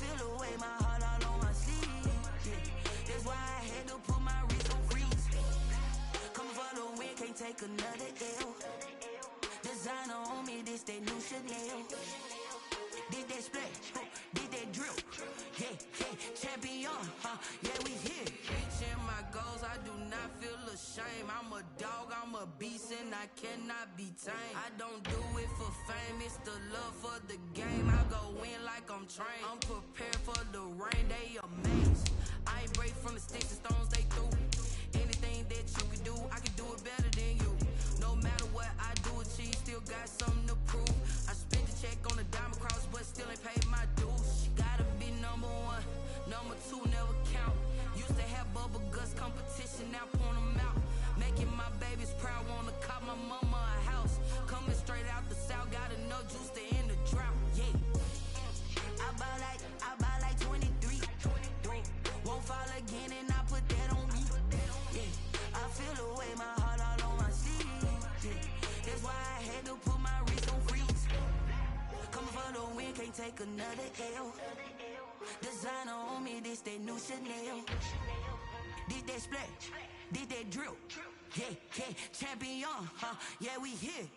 feel the way, my heart all on my sleeve. Yeah. That's why I had to put my wrist on freeze. Come for the win, can't take another L. Designer on me, this that new Chanel. Did that splash, did that drill. Yeah, yeah, champion, yeah, we here. Reaching my goals, I do not feel ashamed. I'm a dog, I'm a beast, and I cannot be tamed. I don't do it for fame, it's the love for the game. I go in like I'm trained. I'm prepared for the rain, they amazed. I ain't break from the sticks and stones they threw. Anything that you can do, I can do it better than you. No matter what I do, achieve, still got something to prove. I spent the check on the diamond cross, but still ain't paid my dues. She gotta be number one, number two never count. Used to have bubble guts competition, now point them out. Making my babies proud, wanna cop my mama a house. Coming straight out the south, got enough juice to end the drought. Yeah, I buy like 23. Won't fall again, and I put that on me. Yeah, I feel the way, my heart all on my sleeve. Yeah, that's why I had to put my wrist on freeze. Coming for the win, can't take another L. Designer on me, this that new Chanel. Did that splash, did that drill. Yeah, yeah, champion, yeah, we here.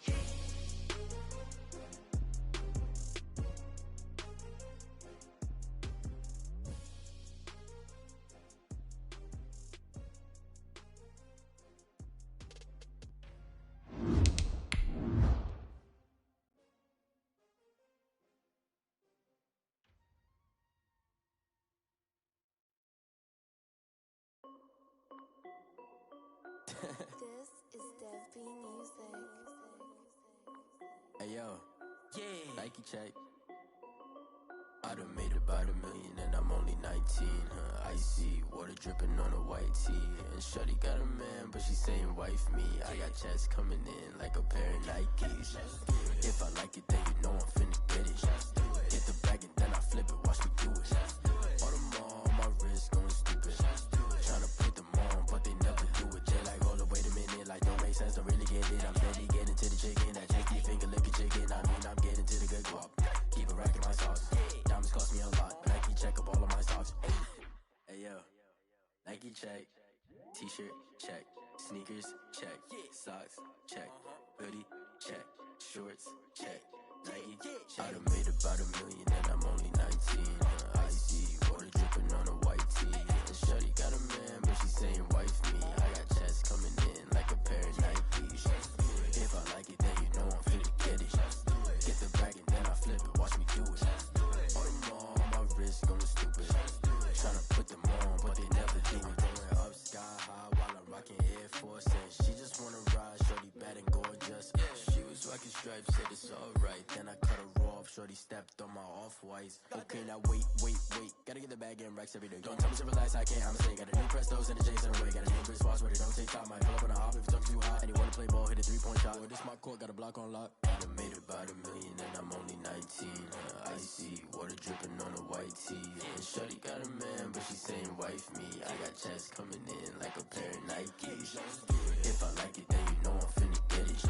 This is Dev B Music. Hey yo, Yeah, Nike check. I done made about $1 million and I'm only 19. Icy water dripping on a white tee. And shorty got a man, but she saying wife me. I got checks coming in like a pair of Nikes. If I like it, then you know I'm finna get it. Get the bag and then I flip it, watch me do it. All them on my wrist going stupid. Tryna put them on, but they never do it. They like, hold up, wait a minute, like don't make sense, don't really get it. I'm steady getting to the chicken, that cheeky finger licking chicken. I mean, I'm getting to the good guap. Keep a rack in my sauce. Diamonds cost me a lot, but Nike check up all of my stocks. Hey yo, Nike check. T-shirt check. Sneakers check. Socks check. Hoodie check. Shorts check. Nike I done made about $1 million and I'm only 19. Icy water dripping on a white tee. And shorty got a man, but she saying wife me. I got checks coming in like a pair of Nikes. If I like it, then you know I'm finna get it. Get the bag and then I flip it, watch me do it. All them on my wrist going stupid. Tryna put them on, but they never do it. Going up sky high while I'm rocking Air Force. And she just wanna ride, shorty bad and gorgeous. She was rocking stripes, said it's alright. Then I cut her off, shorty stepped on my off-whites. Okay, now wait. Gotta get the bag and racks every day. Don't tell me to relax, I can't, I'ma say. Got a new Prestos and a J's in the way. Got a new Chris Foss, but it don't take time. Might pull up on a hop if it's up too hot. And you wanna play ball, hit a 3-point shot. Or this my court, got a block on lock. I done made about $1 million and I'm only 19. Icy water dripping on a white tee. And shorty got a man, but she saying wife me. I got checks coming in like a pair of Nikes. If I like it, then you know I'm finna get it.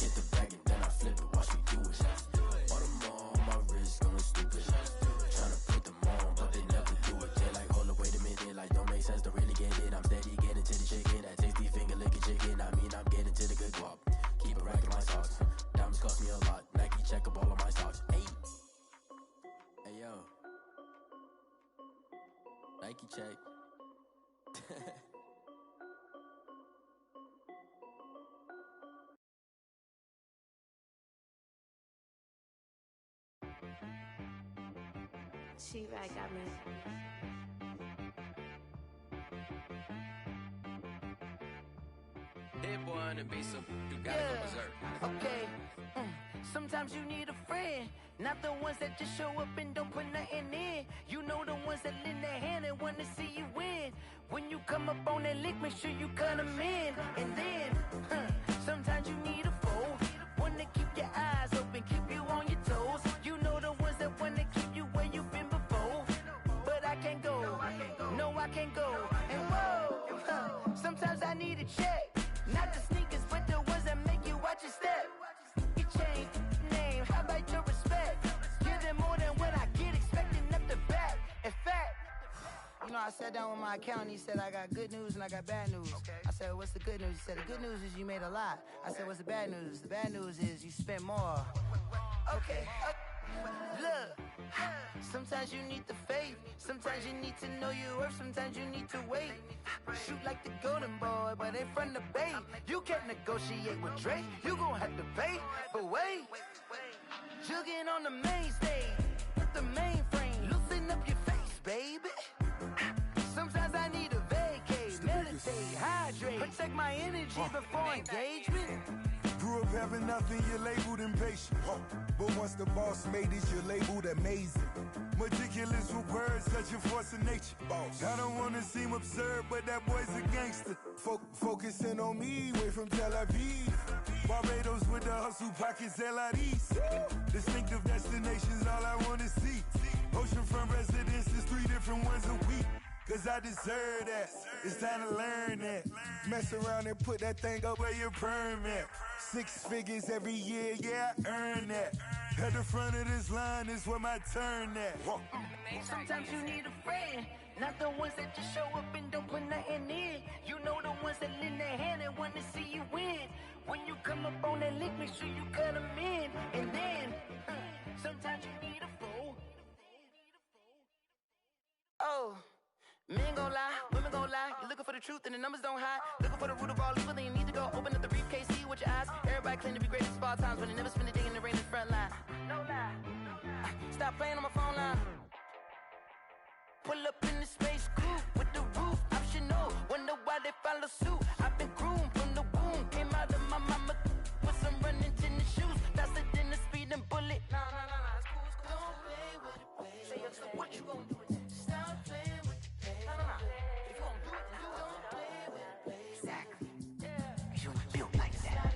Get the bag and then I flip it, watch me do it. All them on my wrist going stupid. Tryna put them on, but they never do it. They like, hold up, wait a minute, like don't make sense, don't really get it. I'm steady getting to the chicken, that tasty finger licking chicken. I mean, I'm getting to the good guap. Keep a rack in my socks. Diamonds cost me a lot. Nike check up all of my stocks. Hey yo, Nike check. She right got me. Hit boy on the beat, so you gotta go berserk. Okay. Sometimes you need a friend, not the ones that just show up and don't put nothing in. You know the ones that lend a hand and wanna see you win. When you come up on that lick, make sure you cut them in. And then, sometimes you need a foe, one to keep your eyes open, keep you on your toes. You know the ones that wanna keep you where you've been before. But I can't go, no I can't go. And whoa, sometimes I need a check. Not the sneakers, but the ones that make you watch your step. You change name, how about your respect? Give them more than what I get, expecting up the back. I sat down with my accountant. He said, I got good news and I got bad news. Okay. I said, what's the good news? He said, the good news is you made a lot. I said, what's the bad news? The bad news is you spent more. Okay. Look, sometimes you need the faith. Sometimes you need to know your worth. Sometimes you need to wait. Shoot like the golden boy, but ain't from the bay. You can't negotiate with Drake. You gon' have to pay. But wait, jugging on the main stage, the mainframe. Loosen up your face, baby. Sometimes I need a vacate, meditate, hydrate, protect my energy before engagement. Grew up having nothing, you're labeled impatient. But once the boss made it, you're labeled amazing. Meticulous with words, such a force of nature. I don't wanna seem absurd, but that boy's a gangster. Focusing on me, way from Tel Aviv. Barbados with the hustle pockets, LIDs. Distinctive destinations, all I wanna see. Oceanfront residences, 3 different ones a week. Cause I deserve that, it's time to learn that. Mess around and put that thing up where your permit. 6 figures every year, yeah, I earn that. At the front of this line is where my turn at. Sometimes you need a friend, not the ones that just show up and don't put nothing in. You know the ones that lend their hand and want to see you win. When you come up on that lick, make sure you cut them in. And then, sometimes you need a fool. Oh. Men gon' lie, women gon' lie. You're looking for the truth and the numbers don't hide. Looking for the root of all evil, then you need to go open up the briefcase, see with your eyes. Everybody claim to be great at small times, but they never spend a day in the rain in the front line. No lie. Stop playing on my phone line. Pull up in the space coupe with the roof optional. Wonder why they follow suit. I've been groomed from the womb. Came out of my mama with some running tennis shoes. Faster than the speeding bullet. No, it's cool. Don't play with it, baby. Say so what you gon' do? Stop playing with it. If you gon' do it, then you don't play with it, baby. Exactly. Yeah. Cause you was built like that.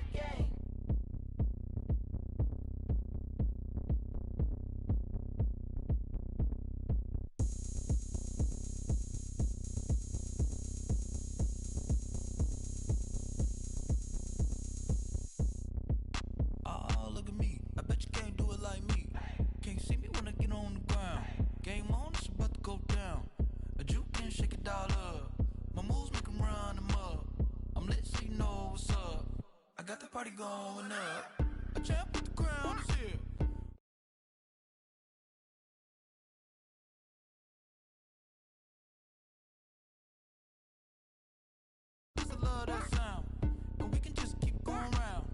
Oh, look at me. I bet you can't do it like me. Can't see me when I get on the ground. Game on, it's about to go down. A juke can shake it all up. My moves make them run them up. I'm lit so you know what's up. I got the party going up. A champ with the crown is here. I love that sound. And we can just keep going round.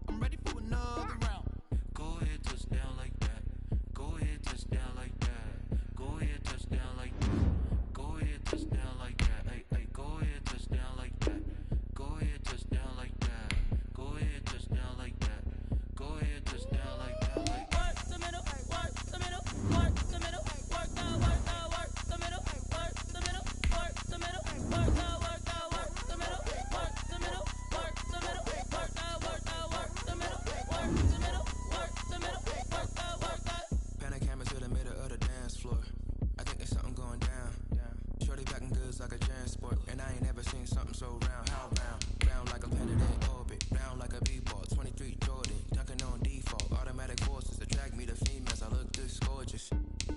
I'm ready for another round. Go ahead, touch down like that. Go ahead, touch down like that. Go ahead, touch down like that. Go ahead, touch down like that. Hey, go ahead, touch down like that. Go ahead, touch down like that. Go ahead, touch down like that. Go ahead, touch down like that. Like work the middle, work the middle, work the middle, work the middle, work the middle, work the middle, work the middle, work the middle, work the middle, work the middle, work the middle, work the middle, work the. Pan a camera to the middle of the dance floor. I think there's something going down. Shorty packing goods like a transport, and I ain't never seen something so round. How round? Round like a planet in orbit, round like a b-ball. 23 Jordan, dunking on default. Automatic forces attract me to females. I look this gorgeous.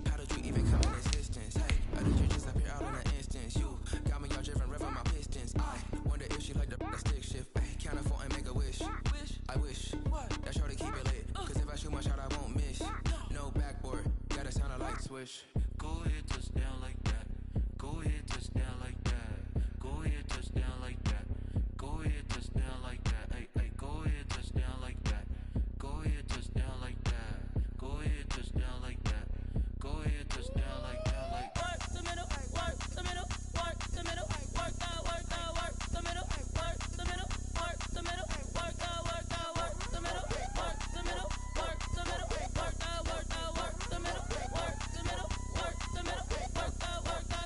How did you even come in existence? Hey, how did you just appear out in an instance? You got me all driven, revving my pistons. I wonder if she like the stick shift. Hey, count it 4 and make a wish. I wish that shorty keep it lit. Cause if I shoot my shot, I won't miss. No backboard, gotta sound a light swish. Go ahead, touch down like that. Go ahead, touch down like that. Go ahead, touch down like that. Go ahead, touch down like that. Hey, go ahead, touch down like that. Go ahead, touch down like that. Go ahead, touch down like that. Go ahead, touch down like that. Like work the middle, work the middle, work the middle, work the middle, work the middle, work the middle, work the middle, work the middle, work the middle, work the middle, work the middle, work the middle, work the middle, work the middle, work the.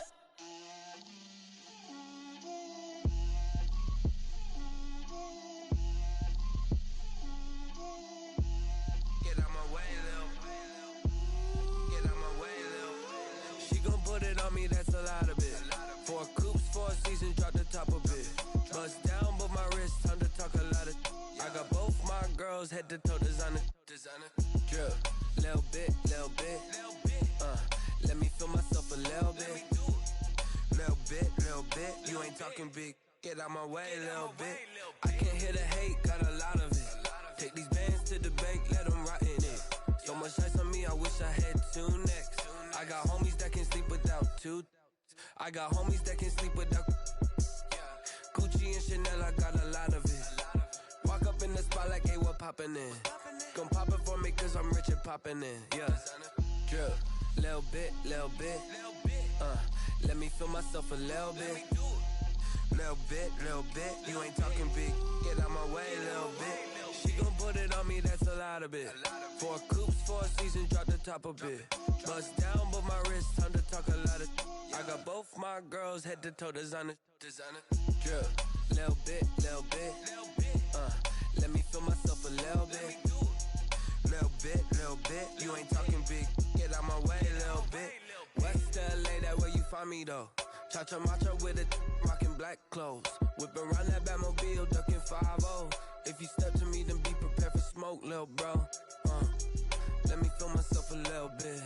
Get out my way, Lil. Get out my way, Lil. She gon' put it on me, that's a lot of it. 4 coops, 4 seasons, drop the top a bit. Bust down, but my wrist, time to talk a lot of. I got both my girls, head to toe designer. Drip, little bit. Let me feel myself a little bit. Little little bit. You ain't talking big. Get out my way, little bit. I can't hear the hate, got a lot of it. Take these bands to the bank, let them rot in it. So much ice on me, I wish I had 2 necks. I got homies that can sleep without 2. I got homies that can sleep without Gucci and Chanel, I got a lot of it. Walk up in the spot like, hey, what poppin' in? Gon' pop it for me cause I'm rich and poppin' in, yeah. Drip, little bit, let me feel myself a little bit. Little bit, you ain't talking big. Get out my way, little bit. She gon' put it on me, that's a lot of it. 4 coops, 4 seasons, drop the top a bit. Bust down, but my wrist, time to talk a lot of. I got both my girls head to toe designer. Drip, little bit, let me feel myself a little bit. Little bit, you ain't talking big. Get out my way, little bit. West LA, that where you find me though. Cha-cha matcha with a rockin' black clothes. Whip around that Batmobile, ducking 5-0. If you step to me, then be prepared for smoke, little bro. Let me feel myself a little bit.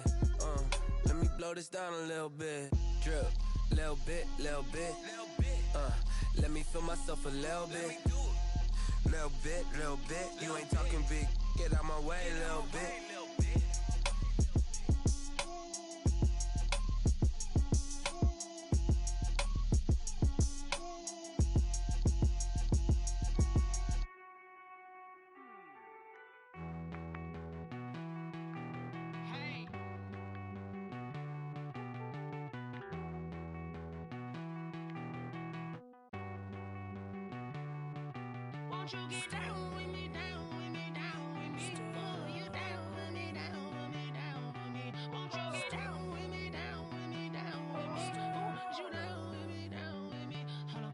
Let me blow this down a little bit. Drip, little bit. Let me feel myself a little bit. Little bit. You ain't talking big. Get out my way, little bit. Won't you get down with me, down with me, down with me? Oh, you down with me, down with me, down with me. Won't you get down with me, down with me, down with me? Oh, you down with me, down with me? Hold on.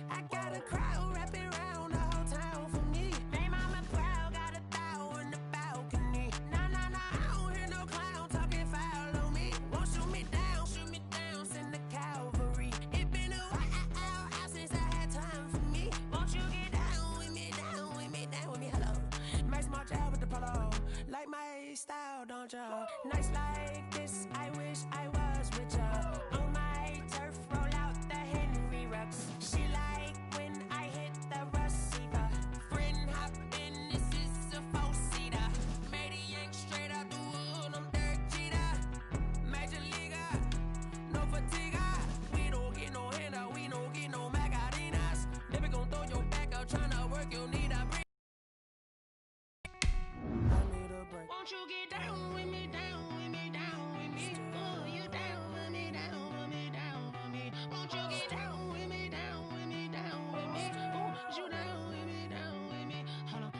I got a crowd wrapping around the whole town for me. They mama proud, got a thou in the balcony. Nah, I don't hear no clown talking foul on me. Won't shoot me down, send the cavalry. It been a while since I had time for me. Won't you get down with me, down with me, down with me? Hello. Nice march out with the polo. Like my style, don't ya? Nights like this, I wish I was with ya. On my turf, roll out the Henry Rux. She like when I hit the receiver. Friend hop in, this is a 4-seater. Made a yank straight out the wood, I'm Derek Jeter. Major leaguer, no fatigue. We don't get no handout, we don't get no Macarinas. Never gon' throw your back out, tryna work, you need a break. Won't you get down with me, down with me, down with me? Oh, you down with me, down with me, down with me? Won't you get down with me, down with me, down with me? Oh, you down with me, down with me? Hold on.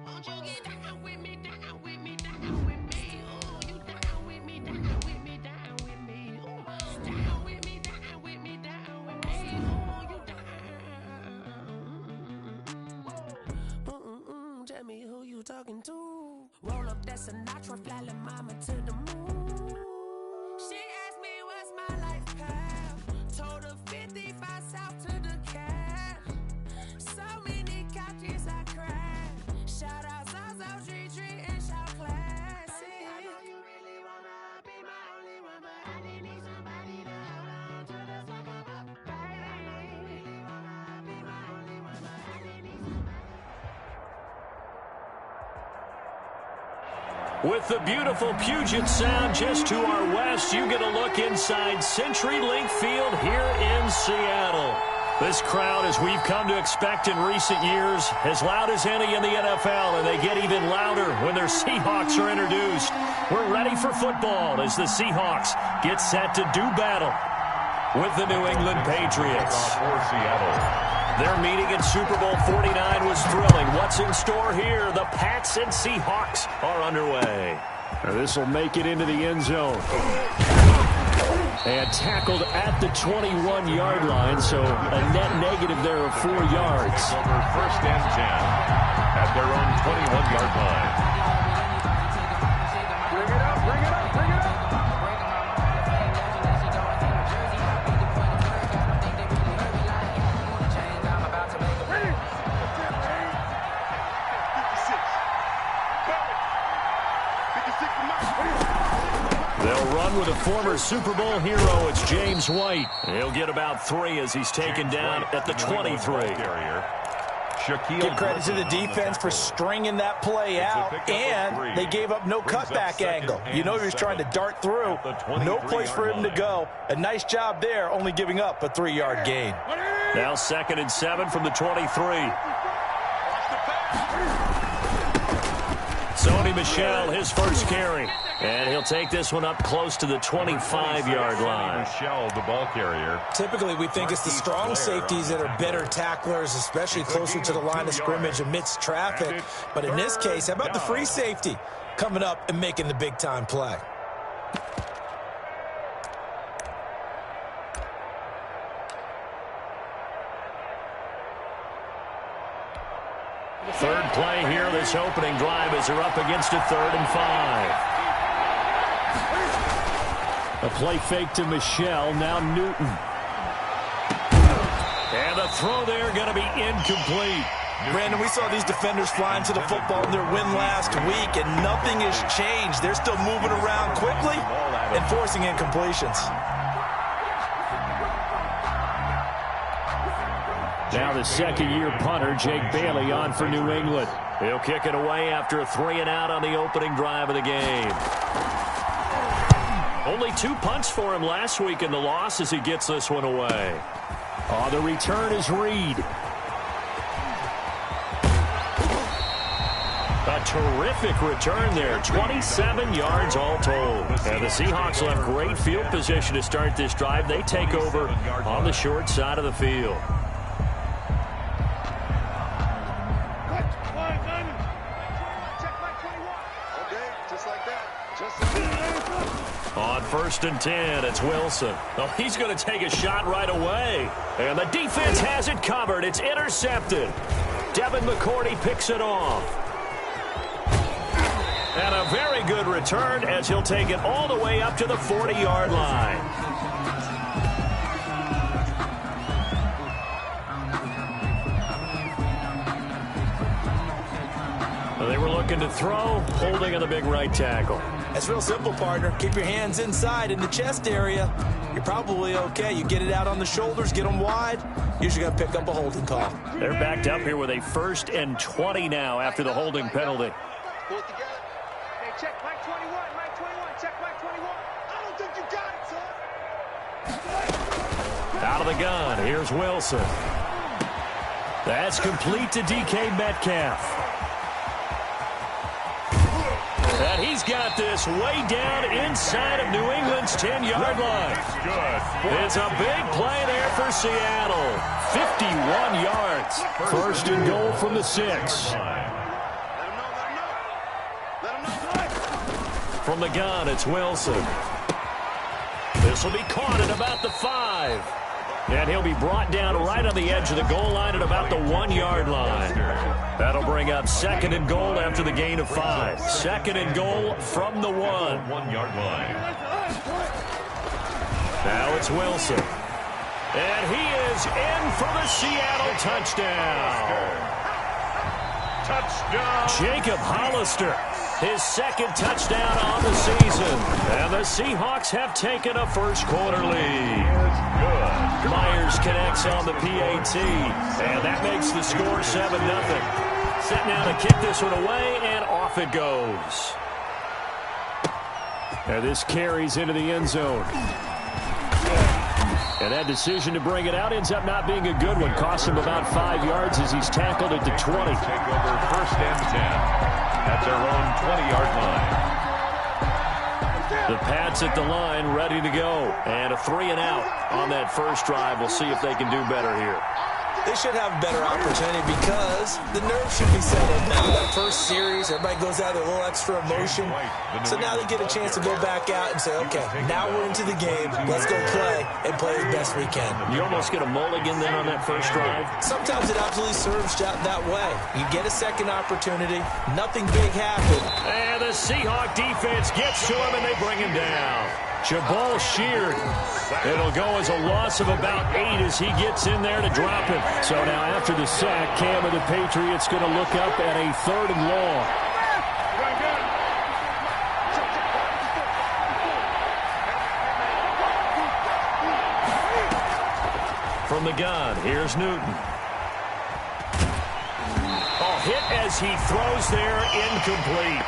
Won't you get down with me, down with me, down with me? Oh, you down with me, down with me, down with me? Oh, down with me, down with me, down with me? Oh, you down. Tell me who you talking to. Roll up that Sinatra, flying mama to the moon. She asked me what's my life path. Told her 55 south to the cat. So many couches I cried. Shout out Zazo, Tree, and shout classic. I know you really wanna be my only one, but I didn't need somebody to hold on to the second up. Baby, I know you really wanna be my only one, but I didn't need somebody. With the beautiful Puget Sound just to our west, you get a look inside CenturyLink Field here in Seattle. This crowd, as we've come to expect in recent years, as loud as any in the NFL, and they get even louder when their Seahawks are introduced. We're ready for football as the Seahawks get set to do battle with the New England Patriots. For Seattle. Their meeting in Super Bowl 49 was thrilling. What's in store here? The Pats and Seahawks are underway. This will make it into the end zone. And tackled at the 21-yard line, so a net negative there of 4 yards. Over 1st and 10 at their own 21-yard line. Bring it up, bring it up, bring it up. They'll run with a former Super Bowl hero. It's James White. He'll get about 3 as he's taken down at the 23. Give credit to the defense for stringing that play out, and they gave up no cutback angle. You know he was trying to dart through. No place for him to go. A nice job there, only giving up a 3-yard gain. Now 2nd and 7 from the 23. Sony Michel, his first carry. And he'll take this one up close to the 25-yard line. Michel, the ball carrier. Typically, we think it's the strong safeties that are better tacklers, especially closer to the line of scrimmage amidst traffic. But in this case, how about the free safety coming up and making the big-time play? Third play here, this opening drive as they're up against a 3rd and 5. A play fake to Michel, now Newton. And the throw there going to be incomplete. Brandon, we saw these defenders flying to the football in their win last week, and nothing has changed. They're still moving around quickly and forcing incompletions. Now the second-year punter, Jake Bailey, on for New England. He'll kick it away after a 3-and-out on the opening drive of the game. Only 2 punts for him last week in the loss as he gets this one away. The return is Reed. A terrific return there. 27 yards all told. And the Seahawks will have great field position to start this drive. They take over on the short side of the field. On 1st and 10, it's Wilson. Oh, he's going to take a shot right away. And the defense has it covered. It's intercepted. Devin McCourty picks it off. And a very good return as he'll take it all the way up to the 40-yard line. They were looking to throw, holding on the big right tackle. That's real simple, partner. Keep your hands inside in the chest area. You're probably okay. You get it out on the shoulders, get them wide. Usually going to pick up a holding call. They're backed up here with a 1st and 20 now after the holding penalty. Pull it together. Hey, check Mike 21. Mike 21. Check Mike 21. I don't think you got it, son. Out of the gun. Here's Wilson. That's complete to DK Metcalf. And he's got this way down inside of New England's 10-yard line. It's a big play there for Seattle. 51 yards. 1st and goal from the 6. From the gun, it's Wilson. This will be caught at about the 5. And he'll be brought down right on the edge of the goal line at about the 1-yard line. That'll bring up 2nd and goal after the gain of 5. 2nd and goal from the 1-yard line. Now it's Wilson. And he is in for the Seattle touchdown. Touchdown. Jacob Hollister. His 2nd touchdown on the season. And the Seahawks have taken a first-quarter lead. Myers connects on the PAT. And that makes the score 7-0. Set now to kick this one away, and off it goes. And this carries into the end zone. And that decision to bring it out ends up not being a good one. Costs him about 5 yards as he's tackled at the 20. Take over 1st and 10. At their own 20-yard line. The Pats at the line, ready to go. And a 3-and-out on that first drive. We'll see if they can do better here. They should have a better opportunity because the nerves should be settled now. That first series, everybody goes out with a little extra emotion. So now they get a chance to go back out and say, okay, now we're into the game. Let's go play and play as best we can. You almost get a mulligan then on that first drive? Sometimes it absolutely serves that way. You get a second opportunity. Nothing big happened. And the Seahawk defense gets to him and they bring him down. Jabal sheared. It'll go as a loss of about 8 as he gets in there to drop him. So now after the sack, Cam of the Patriots going to look up at a 3rd and long. From the gun, here's Newton. Oh, hit as he throws there, incomplete.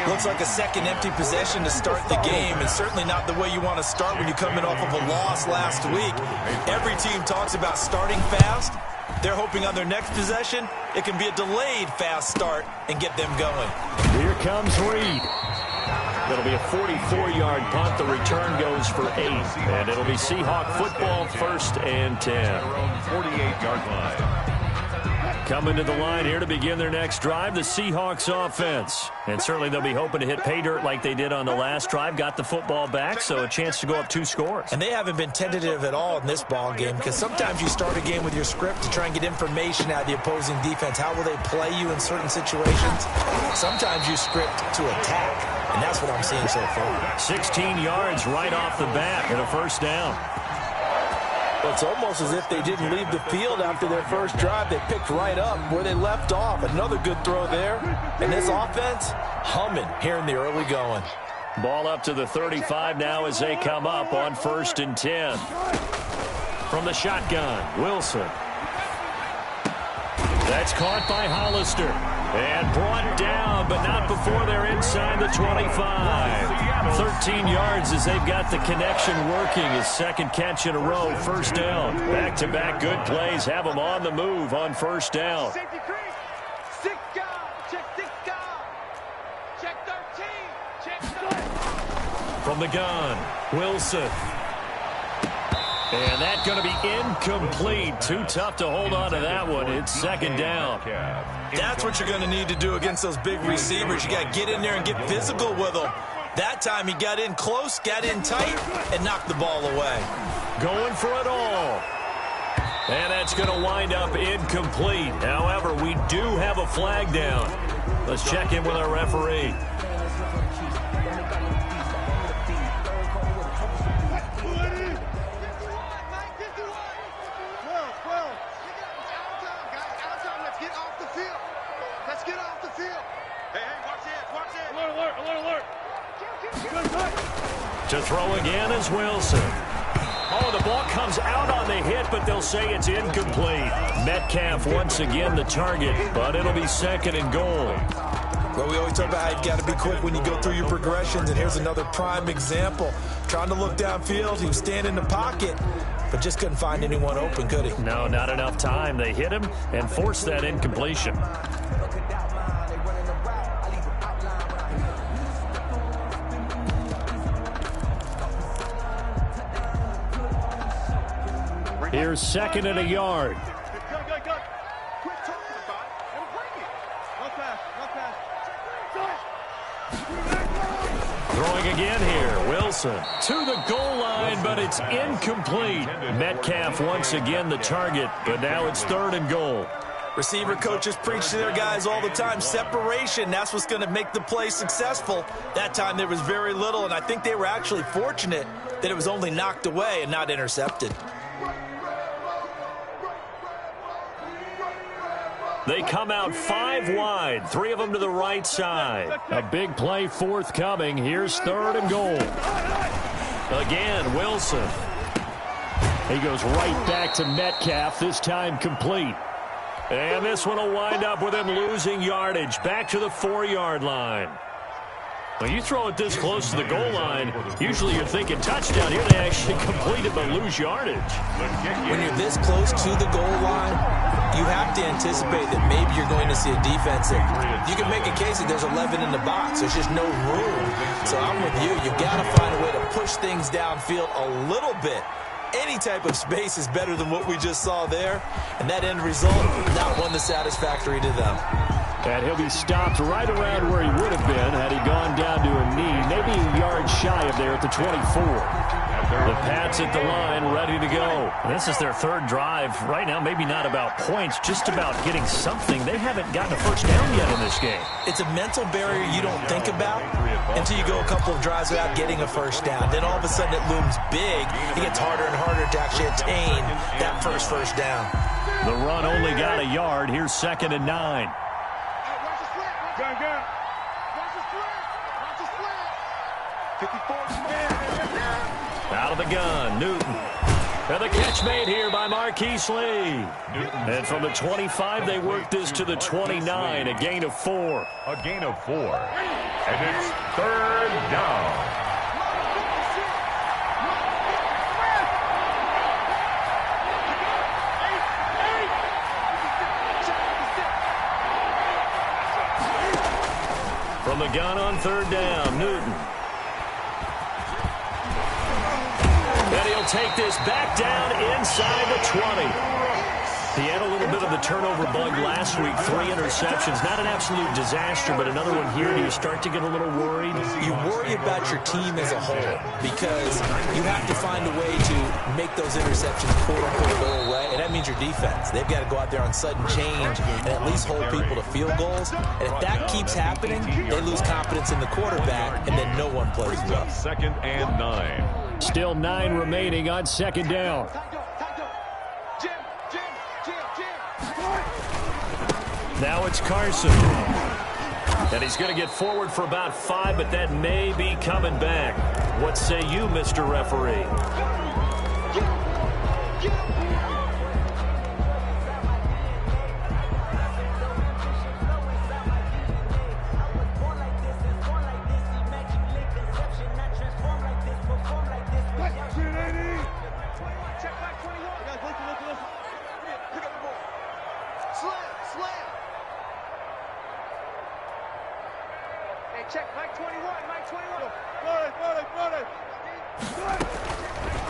Looks like a second empty possession to start the game, and certainly not the way you want to start when you're coming off of a loss last week. Every team talks about starting fast. They're hoping on their next possession, it can be a delayed fast start and get them going. Here comes Reed. It'll be a 44-yard punt. The return goes for 8. And it'll be Seahawk football, 1st and 10. 48-yard line. Coming to the line here to begin their next drive, the Seahawks offense. And certainly they'll be hoping to hit pay dirt like they did on the last drive. Got the football back, so a chance to go up 2 scores. And they haven't been tentative at all in this ball game, because sometimes you start a game with your script to try and get information out of the opposing defense. How will they play you in certain situations? Sometimes you script to attack, and that's what I'm seeing so far. 16 yards right off the bat and a 1st down. Well, it's almost as if they didn't leave the field after their first drive. They picked right up where they left off. Another good throw there. And this offense, humming here in the early going. Ball up to the 35 now as they come up on 1st and 10. From the shotgun, Wilson. That's caught by Hollister. And brought down, but not before they're inside the 25. 13 yards as they've got the connection working. His second catch in a row, 1st down. Back-to-back good plays have them on the move on 1st down. Safety creep. 6 guard. Check 6 guard. Check 13. Check 13. From the gun, Wilson. And that's going to be incomplete. Too tough to hold on to that one. It's 2nd down. That's what you're going to need to do against those big receivers. You got to get in there and get physical with them. That time he got in close, got in tight, and knocked the ball away. Going for it all. And that's going to wind up incomplete. However, we do have a flag down. Let's check in with our referee. To throw again is Wilson. Oh, the ball comes out on the hit, but they'll say it's incomplete. Metcalf once again the target, but it'll be 2nd and goal. Well, we always talk about how you got to be quick when you go through your progressions, and here's another prime example. Trying to look downfield, he was standing in the pocket, but just couldn't find anyone open, could he? No, not enough time. They hit him and forced that incompletion. Here's 2nd and a yard. Go. Quit talking about it and bring it. No pass. Throwing again here, Wilson. To the goal line, but it's incomplete. Metcalf once again the target, but now it's 3rd and goal. Receiver coaches preach to their guys all the time. Separation, that's what's going to make the play successful. That time there was very little, and I think they were actually fortunate that it was only knocked away and not intercepted. They come out 5 wide, 3 of them to the right side. A big play forthcoming. Here's 3rd and goal. Again, Wilson. He goes right back to Metcalf, this time complete. And this one will wind up with him losing yardage. Back to the 4-yard line. When you throw it this close to the goal line, usually you're thinking touchdown. Here they actually complete it but lose yardage. When you're this close to the goal line, you have to anticipate that maybe you're going to see a defense that you can make a case that there's 11 in the box. There's just no room. So I'm with you. You've got to find a way to push things downfield a little bit. Any type of space is better than what we just saw there. And that end result, not one that's satisfactory to them. And he'll be stopped right around where he would have been had he gone down to a knee, maybe a yard shy of there at the 24. The Pats at the line, ready to go. This is their 3rd drive. Right now, maybe not about points, just about getting something. They haven't gotten a 1st down yet in this game. It's a mental barrier you don't think about until you go a couple of drives without getting a 1st down. Then all of a sudden it looms big. It gets harder and harder to actually attain that first down. The run only got a yard. Here's 2nd and 9. Out of the gun, Newton. And the catch made here by Marquise Lee. And from the 25, they work this to the 29, a gain of 4. A gain of 4. And it's 3rd down. From the gun on 3rd down, Newton. And he'll take this back down inside the 20. He had a little bit of the turnover bug last week, 3 interceptions. Not an absolute disaster, but another one here. Do you start to get a little worried? You worry about your team as a whole because you have to find a way to make those interceptions quote-unquote go away, and that means your defense. They've got to go out there on sudden change and at least hold people to field goals. And if that keeps happening, they lose confidence in the quarterback, and then no one plays well. 2nd and 9. Still 9 remaining on 2nd down. Now it's Carson. And he's going to get forward for about 5, but that may be coming back. What say you, Mr. Referee?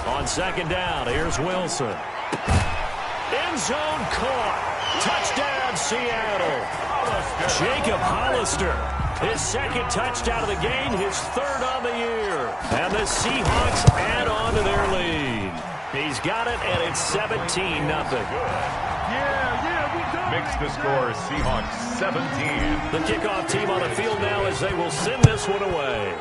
On 2nd down, here's Wilson. End zone caught. Touchdown, Seattle. Jacob Hollister. His 2nd touchdown of the game, his 3rd on the year. And the Seahawks add on to their lead. He's got it, and it's 17-0. Makes the score Seahawks 17. The kickoff team on the field now as they will send this one away.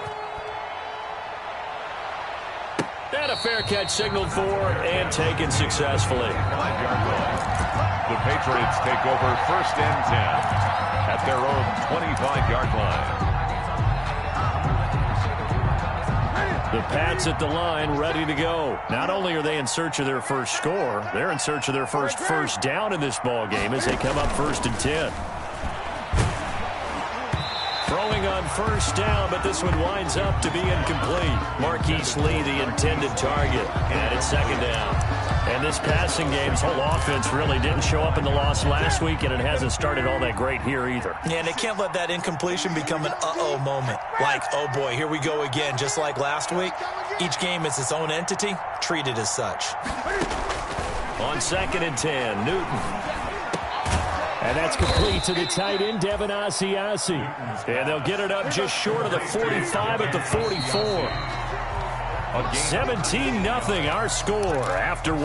And a fair catch signaled for and taken successfully. 5-yard line. The Patriots take over 1st and 10 at their own 25-yard line. The Pats at the line, ready to go. Not only are they in search of their first score, they're in search of their first down in this ball game as they come up 1st and 10. Throwing on 1st down, but this one winds up to be incomplete. Marquise Lee, the intended target, and it's 2nd down. And this passing game's whole offense really didn't show up in the loss last week, and it hasn't started all that great here either. Yeah, and they can't let that incompletion become an uh-oh moment. Like, oh boy, here we go again, just like last week. Each game is its own entity, treated as such. On 2nd and 10, Newton. And that's complete to the tight end, Devin Asiasi. And they'll get it up just short of the 45 at the 44. 17-0 our score after 1.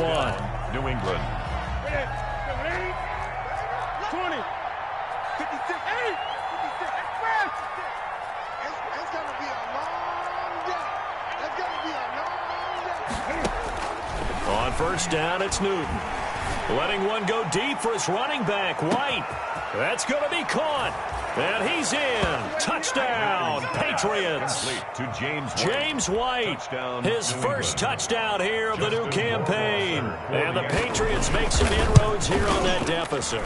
New England. 20, 56, 8, 56. It's going to be a long day. It's going to be a long day. On 1st down, it's Newton. Letting one go deep for his running back, White. That's going to be caught. And he's in. Touchdown, Patriots. To James White. His first touchdown here of the new campaign. And the Patriots make some inroads here on that deficit.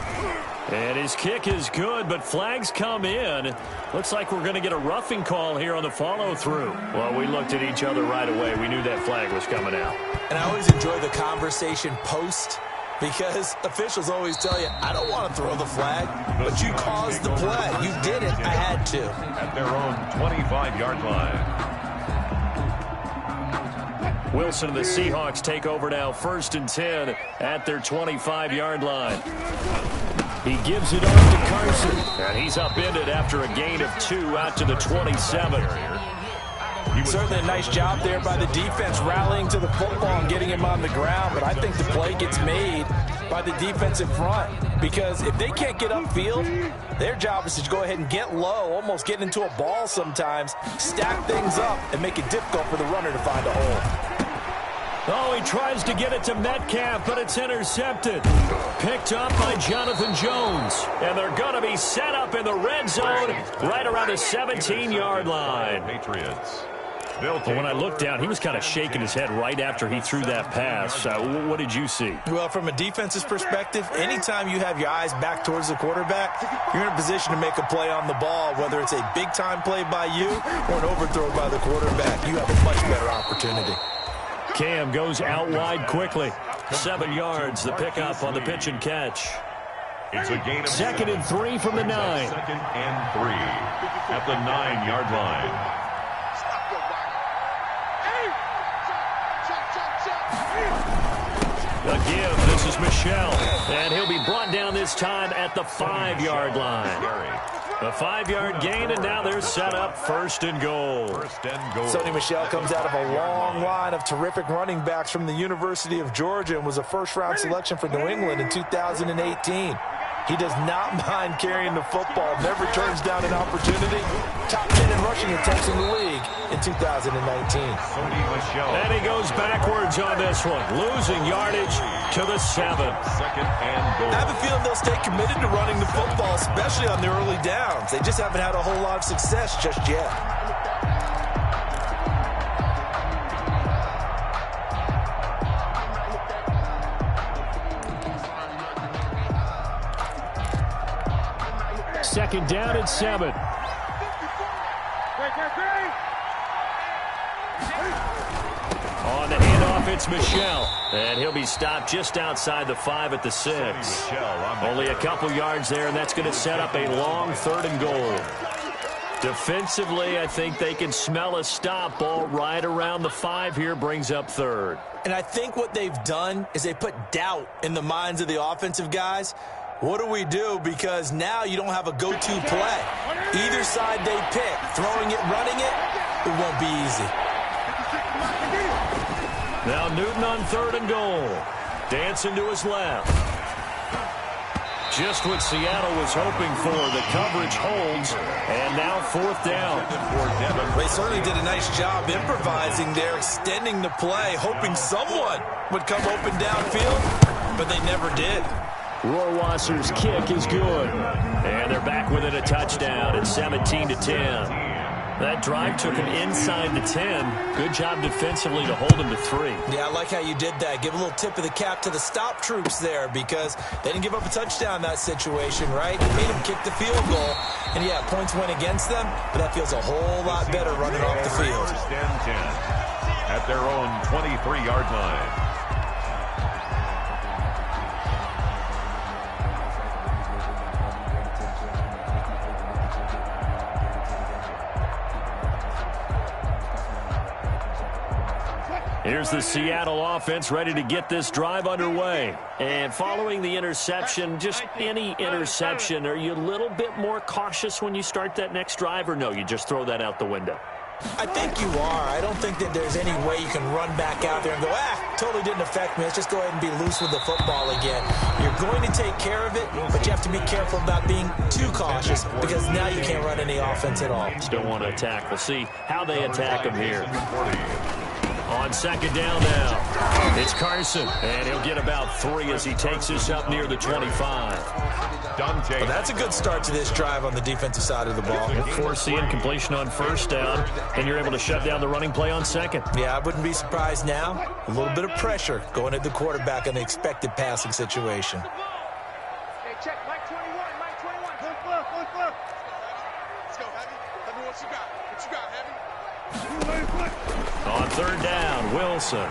And his kick is good, but flags come in. Looks like we're going to get a roughing call here on the follow-through. Well, we looked at each other right away. We knew that flag was coming out. And I always enjoy the conversation post, because officials always tell you, I don't want to throw the flag, but you caused the play. You did it. I had to. At their own 25-yard line. Wilson and the Seahawks take over now, 1st and 10 at their 25-yard line. He gives it off to Carson, and he's upended after a gain of 2 out to the 27. Certainly a nice job there by the defense rallying to the football and getting him on the ground, but I think the play gets made by the defense in front, because if they can't get upfield, their job is to go ahead and get low, almost get into a ball sometimes, stack things up, and make it difficult for the runner to find a hole. Oh, he tries to get it to Metcalf, but it's intercepted. Picked up by Jonathan Jones. And they're going to be set up in the red zone right around the 17-yard line. Patriots. Well, when I looked down, he was kind of shaking his head right after he threw that pass. What did you see? Well, from a defense's perspective, anytime you have your eyes back towards the quarterback, you're in a position to make a play on the ball, whether it's a big-time play by you or an overthrow by the quarterback. You have a much better opportunity. Cam goes out wide quickly. 7 yards, the pickup on the pitch and catch. It's a gain of 2nd and 3 from the 9. 2nd and 3 at the 9-yard line. A give, this is Michelle, and he'll be brought down this time at the 5-yard line. A 5-yard gain, and now they're set up 1st and goal. Sonny Michel comes out of a long line of terrific running backs from the University of Georgia and was a first-round selection for New England in 2018. He does not mind carrying the football, never turns down an opportunity. Top 10 in rushing attempts in the league in 2019. And he goes backwards on this one, losing yardage to the 7. 2nd and goal. I have a feeling they'll stay committed to running the football, especially on the early downs. They just haven't had a whole lot of success just yet. Second down and 7. On the handoff, it's Michelle. And he'll be stopped just outside the 5 at the 6. Only a couple yards there, and that's going to set up a long 3rd and goal. Defensively, I think they can smell a stop. Ball right around the 5 here, brings up 3rd. And I think what they've done is they put doubt in the minds of the offensive guys. What do we do? Because now you don't have a go-to play. Either side they pick, throwing it, running it, it won't be easy. Now Newton on 3rd and goal. Dancing to his left. Just what Seattle was hoping for. The coverage holds, and now 4th down. They certainly did a nice job improvising there, extending the play, hoping someone would come open downfield, but they never did. Rohrwasser's kick is good. And they're back within a touchdown at 17-10. That drive took him inside the 10. Good job defensively to hold him to 3. Yeah, I like how you did that. Give a little tip of the cap to the stop troops there because they didn't give up a touchdown in that situation, right? It made them kick the field goal. And, yeah, points went against them, but that feels a whole lot better running off the field. 1st and 10 at their own 23-yard line. Here's the Seattle offense ready to get this drive underway. And following the interception, just any interception, are you a little bit more cautious when you start that next drive, or no, you just throw that out the window? I think you are. I don't think that there's any way you can run back out there and go, totally didn't affect me. Let's just go ahead and be loose with the football again. You're going to take care of it, but you have to be careful about being too cautious because now you can't run any offense at all. Still want to attack. We'll see how they attack him here. On 2nd down now, it's Carson, and he'll get about 3 as he takes us up near the 25. Dante. Well, that's a good start to this drive on the defensive side of the ball. Force the incompletion on 1st down, and you're able to shut down the running play on 2nd. Yeah, I wouldn't be surprised now. A little bit of pressure going at the quarterback in the expected passing situation. Hey, check, Mike 21, Mike 21. Look. Let's go, Heavy. Heavy, what you got? What you got, Heavy? On 3rd down, Wilson.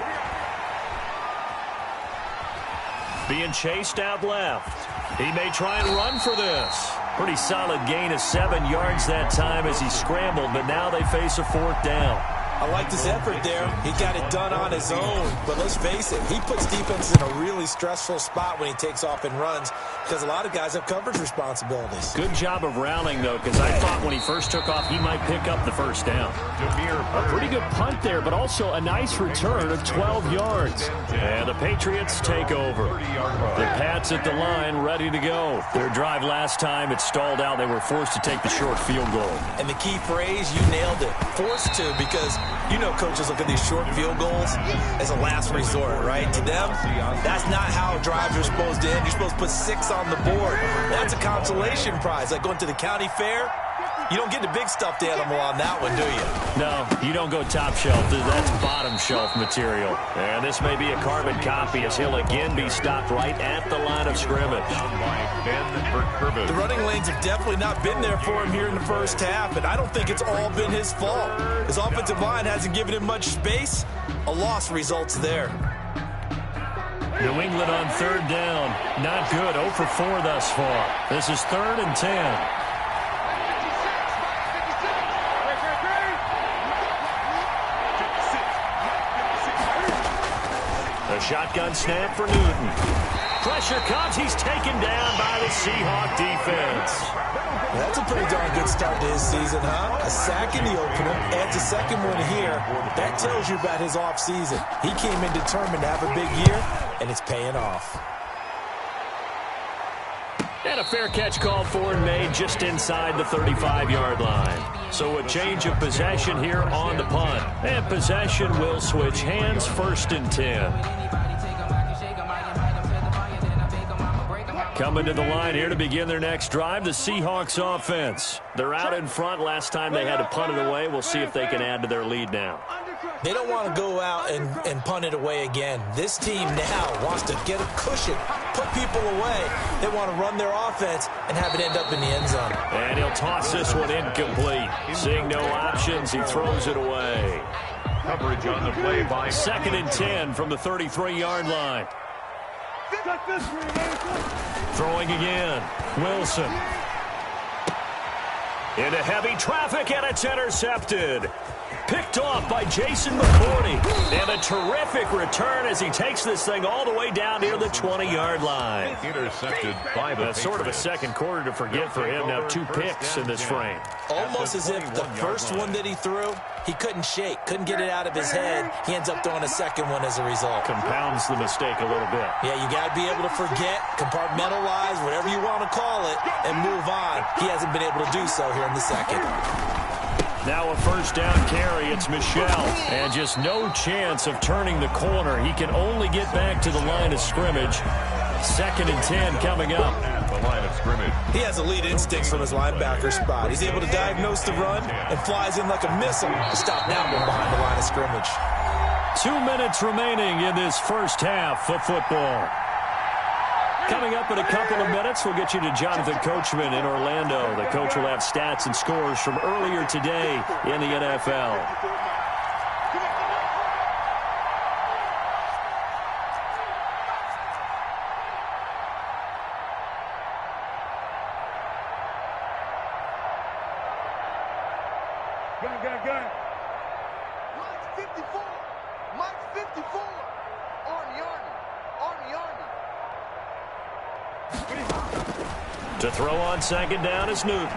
Being chased out left. He may try and run for this. Pretty solid gain of 7 yards that time as he scrambled, but now they face a 4th down. I like this effort there. He got it done on his own. But let's face it, he puts defenses in a really stressful spot when he takes off and runs because a lot of guys have coverage responsibilities. Good job of rallying, though, because I thought when he first took off, he might pick up the 1st down. A pretty good punt there, but also a nice return of 12 yards. And the Patriots take over. The Pats at the line, ready to go. Their drive last time, it stalled out. They were forced to take the short field goal. And the key phrase, you nailed it. Forced to, because you know coaches look at these short field goals as a last resort, right? To them, that's not how drives are supposed to end. You're supposed to put 6 on the board. That's a consolation prize, like going to the county fair. You don't get the big stuffed animal on that one, do you? No, you don't go top shelf. That's bottom shelf material. And this may be a carbon copy as he'll again be stopped right at the line of scrimmage. The running lanes have definitely not been there for him here in the first half, and I don't think it's all been his fault. His offensive line hasn't given him much space. A loss results there. New England on third down. Not good. 0 for 4 thus far. This is 3rd and 10. A shotgun snap for Newton. Pressure comes. He's taken down by the Seahawk defense. That's a pretty darn good start to his season, huh? A sack in the opener, adds a second one here. That tells you about his offseason. He came in determined to have a big year, and it's paying off. And a fair catch called for and made just inside the 35-yard line. So a change of possession here on the punt. And possession will switch hands, 1st and 10. Coming to the line here to begin their next drive, the Seahawks offense. They're out in front. Last time they had to punt it away. We'll see if they can add to their lead now. They don't want to go out and punt it away again. This team now wants to get a cushion, put people away. They want to run their offense and have it end up in the end zone. And he'll toss this one incomplete. Seeing no options, he throws it away. Coverage on the play by 2nd and 10 from the 33-yard line. Throwing again. Wilson. Into heavy traffic, and it's intercepted. Picked off by Jason McCourty. And a terrific return as he takes this thing all the way down near the 20-yard line. Intercepted by the That's sort of a second quarter to forget for him. Now 2 picks in this frame. Almost as if the first one that he threw, he couldn't shake, couldn't get it out of his head. He ends up throwing a second one as a result. Compounds the mistake a little bit. Yeah, you got to be able to forget, compartmentalize, whatever you want to call it, and move on. He hasn't been able to do so here in the second. Now a 1st down carry. It's Michel. And just no chance of turning the corner. He can only get back to the line of scrimmage. 2nd and 10 coming up. At the line of scrimmage. He has elite instincts from his linebacker spot. He's able to diagnose the run and flies in like a missile to stop that one behind the line of scrimmage. 2 minutes remaining in this first half of football. Coming up in a couple of minutes, we'll get you to Jonathan Coachman in Orlando. The coach will have stats and scores from earlier today in the NFL. Gun. Mike's 54. Mike's 54. Army. To throw on 2nd down is Newton.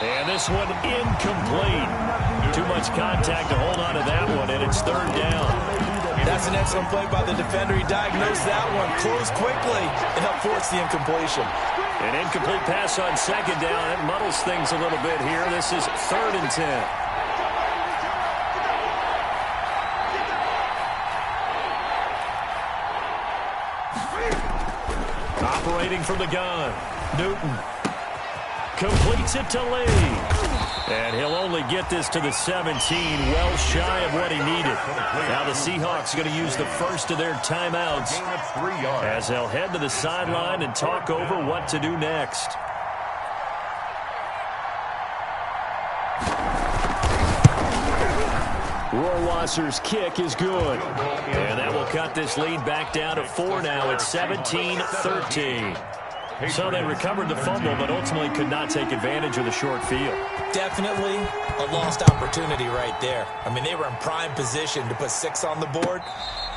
And this one incomplete. Too much contact to hold on to that one, and it's 3rd down. That's an excellent play by the defender. He diagnosed that one, closed quickly, and helped force the incompletion. An incomplete pass on 2nd down. It muddles things a little bit here. This is 3rd and 10. Operating from the gun. Newton completes it to Lee. And he'll only get this to the 17, well shy of what he needed. Now the Seahawks going to use the first of their timeouts as they'll head to the sideline and talk over what to do next. Rohrwasser's kick is good. And that will cut this lead back down to 4 now. It's 17-13. So they recovered the fumble, but ultimately could not take advantage of the short field. Definitely a lost opportunity right there. I mean, they were in prime position to put 6 on the board.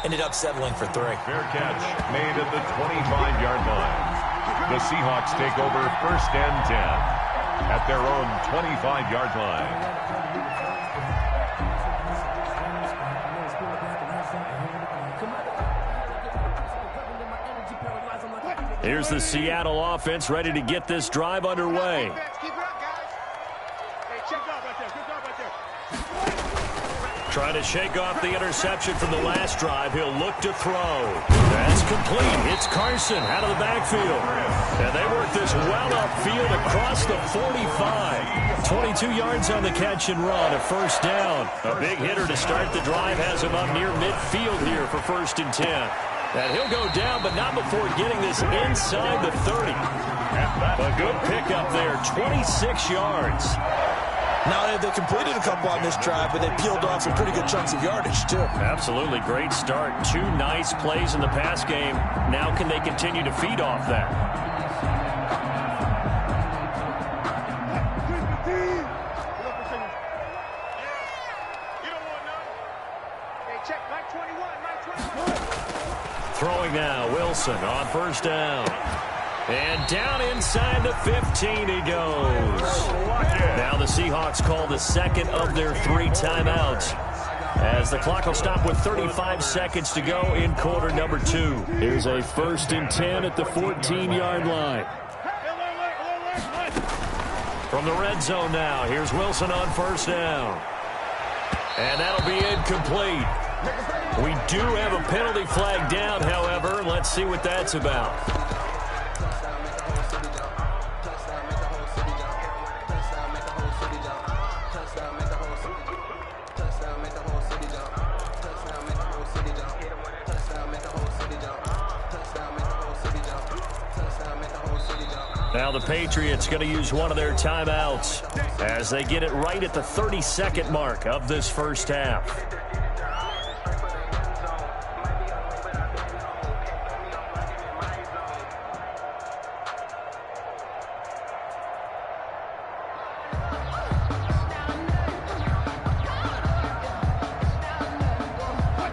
Ended up settling for 3. Fair catch made at the 25-yard line. The Seahawks take over 1st and 10 at their own 25-yard line. Here's the Seattle offense ready to get this drive underway. Trying to shake off the interception from the last drive. He'll look to throw. That's complete. It's Carson out of the backfield. And they work this well upfield across the 45. 22 yards on the catch and run, a first down. A big hitter to start the drive has him up near midfield here for 1st and 10. And he'll go down, but not before getting this inside the 30. A good pickup there, 26 yards. Now they completed a couple on this drive, but they peeled off some pretty good chunks of yardage, too. Absolutely. Great start. 2 nice plays in the pass game. Now can they continue to feed off that? Throwing now, Wilson on 1st down. And down inside the 15 he goes. Now the Seahawks call the second of their 3 timeouts, as the clock will stop with 35 seconds to go in quarter number 2. Here's a 1st and 10 at the 14-yard line. From the red zone now, here's Wilson on 1st down. And that'll be incomplete. We do have a penalty flag down, however. Let's see what that's about. Now the Patriots going to use one of their timeouts as they get it right at the 32nd mark of this first half.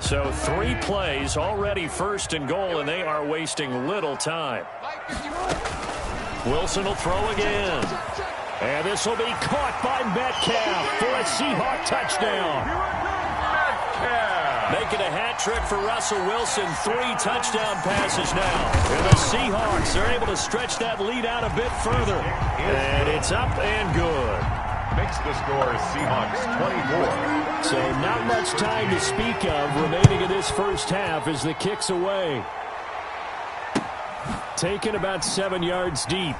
So 3 plays already 1st and goal, and they are wasting little time. Wilson will throw again. And this will be caught by Metcalf for a Seahawk touchdown. Making a hat trick for Russell Wilson. 3 touchdown passes now. And the Seahawks are able to stretch that lead out a bit further. And it's up and good. Makes the score Seahawks 24. So not much time to speak of remaining in this first half as the kick's away. Taken about 7 yards deep.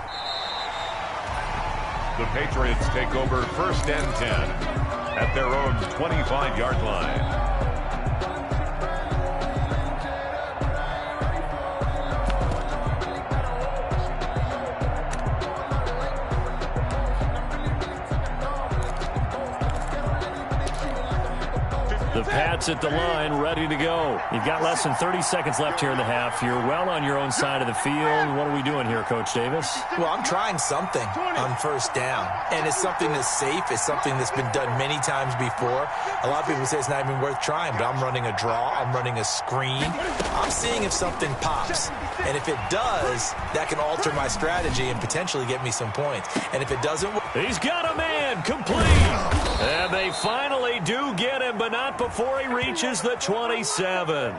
The Patriots take over 1st and 10 at their own 25-yard line. The Pats at the line, ready to go. You've got less than 30 seconds left here in the half. You're well on your own side of the field. What are we doing here, Coach Davis? Well, I'm trying something on 1st down, and it's something that's safe. It's something that's been done many times before. A lot of people say it's not even worth trying, but I'm running a draw. I'm running a screen. I'm seeing if something pops, and if it does, that can alter my strategy and potentially get me some points. And if it doesn't, he's got a man, complete. And they finally do get him, but not before he reaches the 27.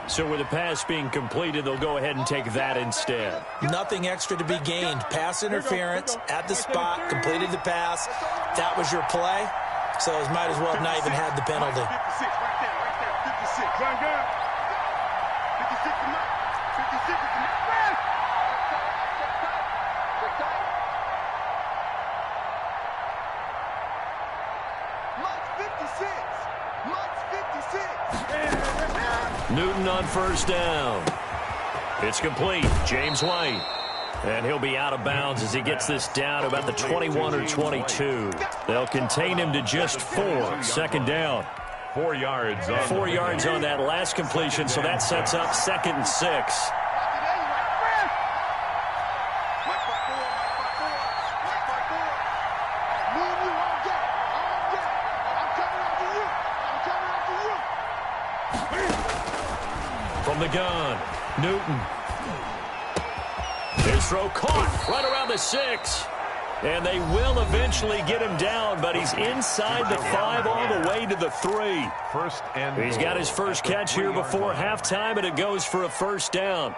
So with the pass being completed, they'll go ahead and take that instead. Nothing extra to be gained. Pass interference at the spot, completed the pass. That was your play, so it might as well have not even had the penalty. 56 right there, 56. Run, girl. 56 to Mike. 56 to Mike. Newton on 1st down. It's complete. James White. And he'll be out of bounds as he gets this down to about the 21 or 22. They'll contain him to just 4. 2nd down. 4 yards. 4 yards on that last completion, so that sets up 2nd and 6. From the gun, Newton. His throw caught right around the 6. And they will eventually get him down, but he's inside the 5 all the way to the 3. 1st and he's got his first catch here before halftime, and it goes for a 1st down.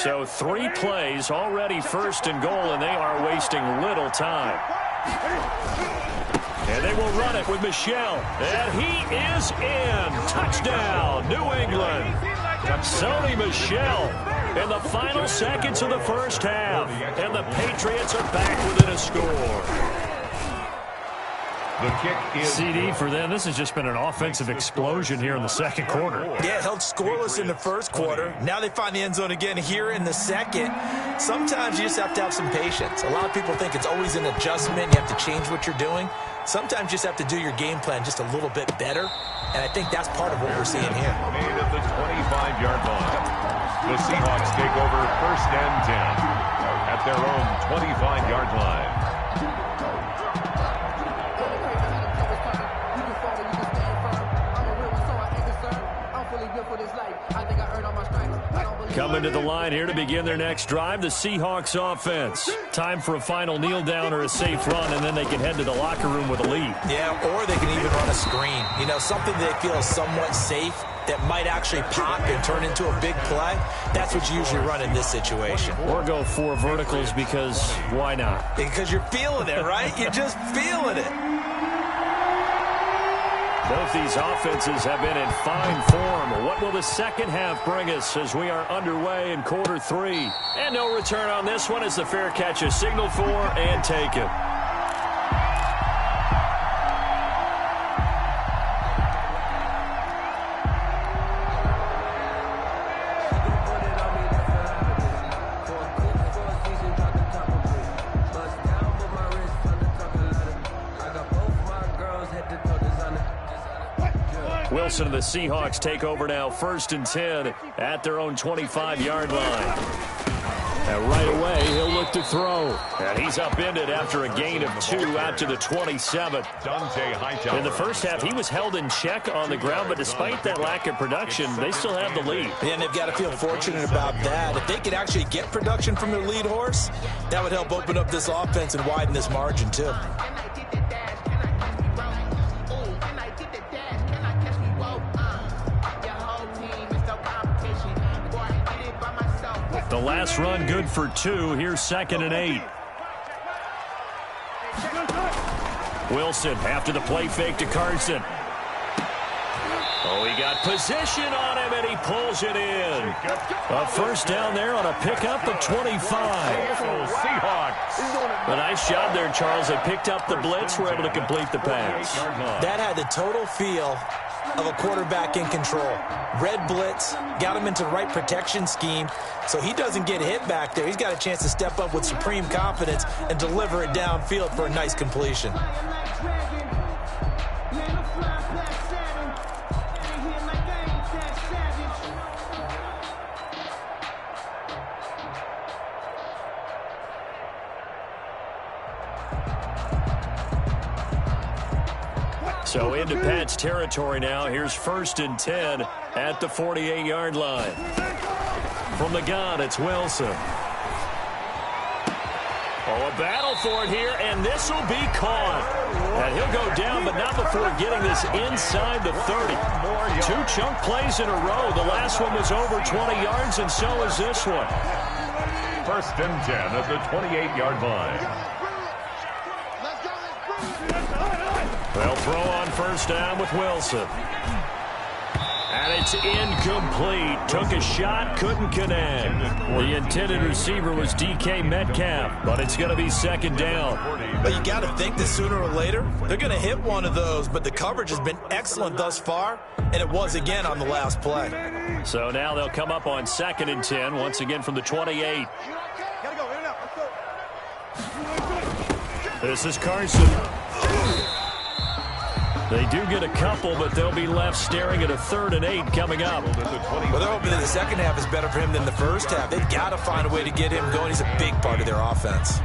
So 3 plays, already first and goal, and they are wasting little time. And they will run it with Michel. And he is in. Touchdown, New England. Sony Michel in the final seconds of the first half. And the Patriots are back within a score. The kick is CD for them. This has just been an offensive explosion here in the second quarter. Yeah, held scoreless in the first quarter. Now they find the end zone again here in the second. Sometimes you just have to have some patience. A lot of people think it's always an adjustment. You have to change what you're doing. Sometimes you just have to do your game plan just a little bit better. And I think that's part of what we're seeing here. made at the 25-yard line. The Seahawks take over first and 10 at their own 25-yard line. Coming to the line here to begin their next drive, the Seahawks offense. Time for a final kneel down or a safe run, and then they can head to the locker room with a lead. Yeah, or they can even run a screen. You know, something they feel is somewhat safe that might actually pop and turn into a big play. That's what you usually run in this situation. Or go 4 verticals because why not? Because you're feeling it, right? You're just feeling it. Both these offenses have been in fine form. What will the second half bring us as we are underway in quarter 3? And no return on this one as the fair catch is signaled for and taken. Wilson and the Seahawks take over now, first and 10 at their own 25-yard line. And right away, he'll look to throw. And he's upended after a gain of 2 out to the 27. In the first half, he was held in check on the ground, but despite that lack of production, they still have the lead. Yeah, and they've got to feel fortunate about that. If they could actually get production from their lead horse, that would help open up this offense and widen this margin, too. The last run good for 2. Here's 2nd and 8. Wilson after the play fake to Carson. Oh, he got position on him, and he pulls it in. A first down there on a pickup of 25. Seahawks. A nice job there, Charles. They picked up the blitz, were able to complete the pass. That had the total feel of a quarterback in control. Red blitz, got him into the right protection scheme, so he doesn't get hit back there. He's got a chance to step up with supreme confidence and deliver it downfield for a nice completion. So into Pat's territory now. Here's first and 10 at the 48-yard line. From the gun, it's Wilson. Oh, a battle for it here, and this will be caught. And he'll go down, but not before getting this inside the 30. 2 chunk plays in a row. The last one was over 20 yards, and so is this one. First and 10 at the 28-yard line. They'll throw on first down with Wilson. And it's incomplete. Took a shot, couldn't connect. The intended receiver was DK Metcalf, but it's going to be second down. But you got to think that sooner or later, they're going to hit one of those, but the coverage has been excellent thus far, and it was again on the last play. So now they'll come up on 2nd and 10, once again from the 28. This is Carson. They do get a couple, but they'll be left staring at a 3rd and 8 coming up. Well, they're hoping that the second half is better for him than the first half. They've got to find a way to get him going. He's a big part of their offense.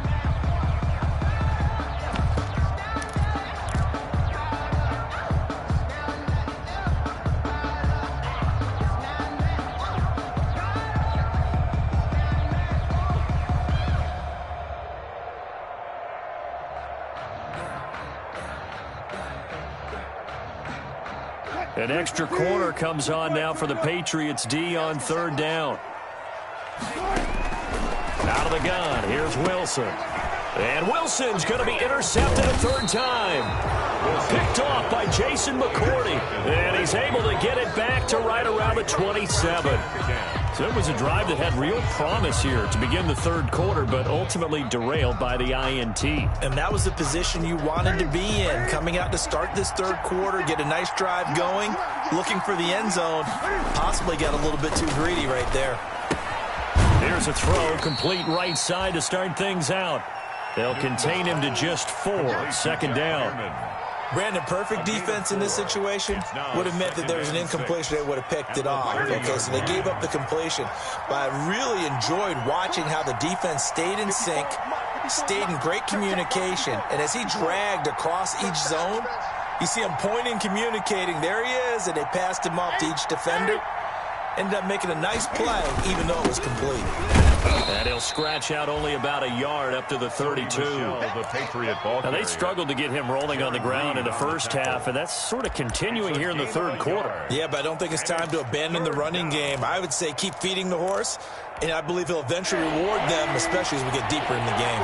An extra corner comes on now for the Patriots D on 3rd down. Out of the gun, here's Wilson. And Wilson's going to be intercepted a third time. Picked off by Jason McCourty. And he's able to get it back to right around the 27. So it was a drive that had real promise here to begin the third quarter, but ultimately derailed by the INT. And that was the position you wanted to be in. Coming out to start this third quarter, get a nice drive going, looking for the end zone. Possibly got a little bit too greedy right there. Here's a throw, complete right side to start things out. They'll contain him to just 4, second down. Brandon, perfect defense in this situation would have meant that there was an incompletion. They would have picked it off. Okay, so they gave up the completion. But I really enjoyed watching how the defense stayed in sync, stayed in great communication. And as he dragged across each zone, you see him pointing, communicating. There he is, and they passed him off to each defender. Ended up making a nice play, even though it was complete. And he'll scratch out only about a yard up to the 32. Now, they struggled to get him rolling on the ground in the first half, and that's sort of continuing here in the third quarter. Yeah, but I don't think it's time to abandon the running game. I would say keep feeding the horse, and I believe he'll eventually reward them, especially as we get deeper in the game.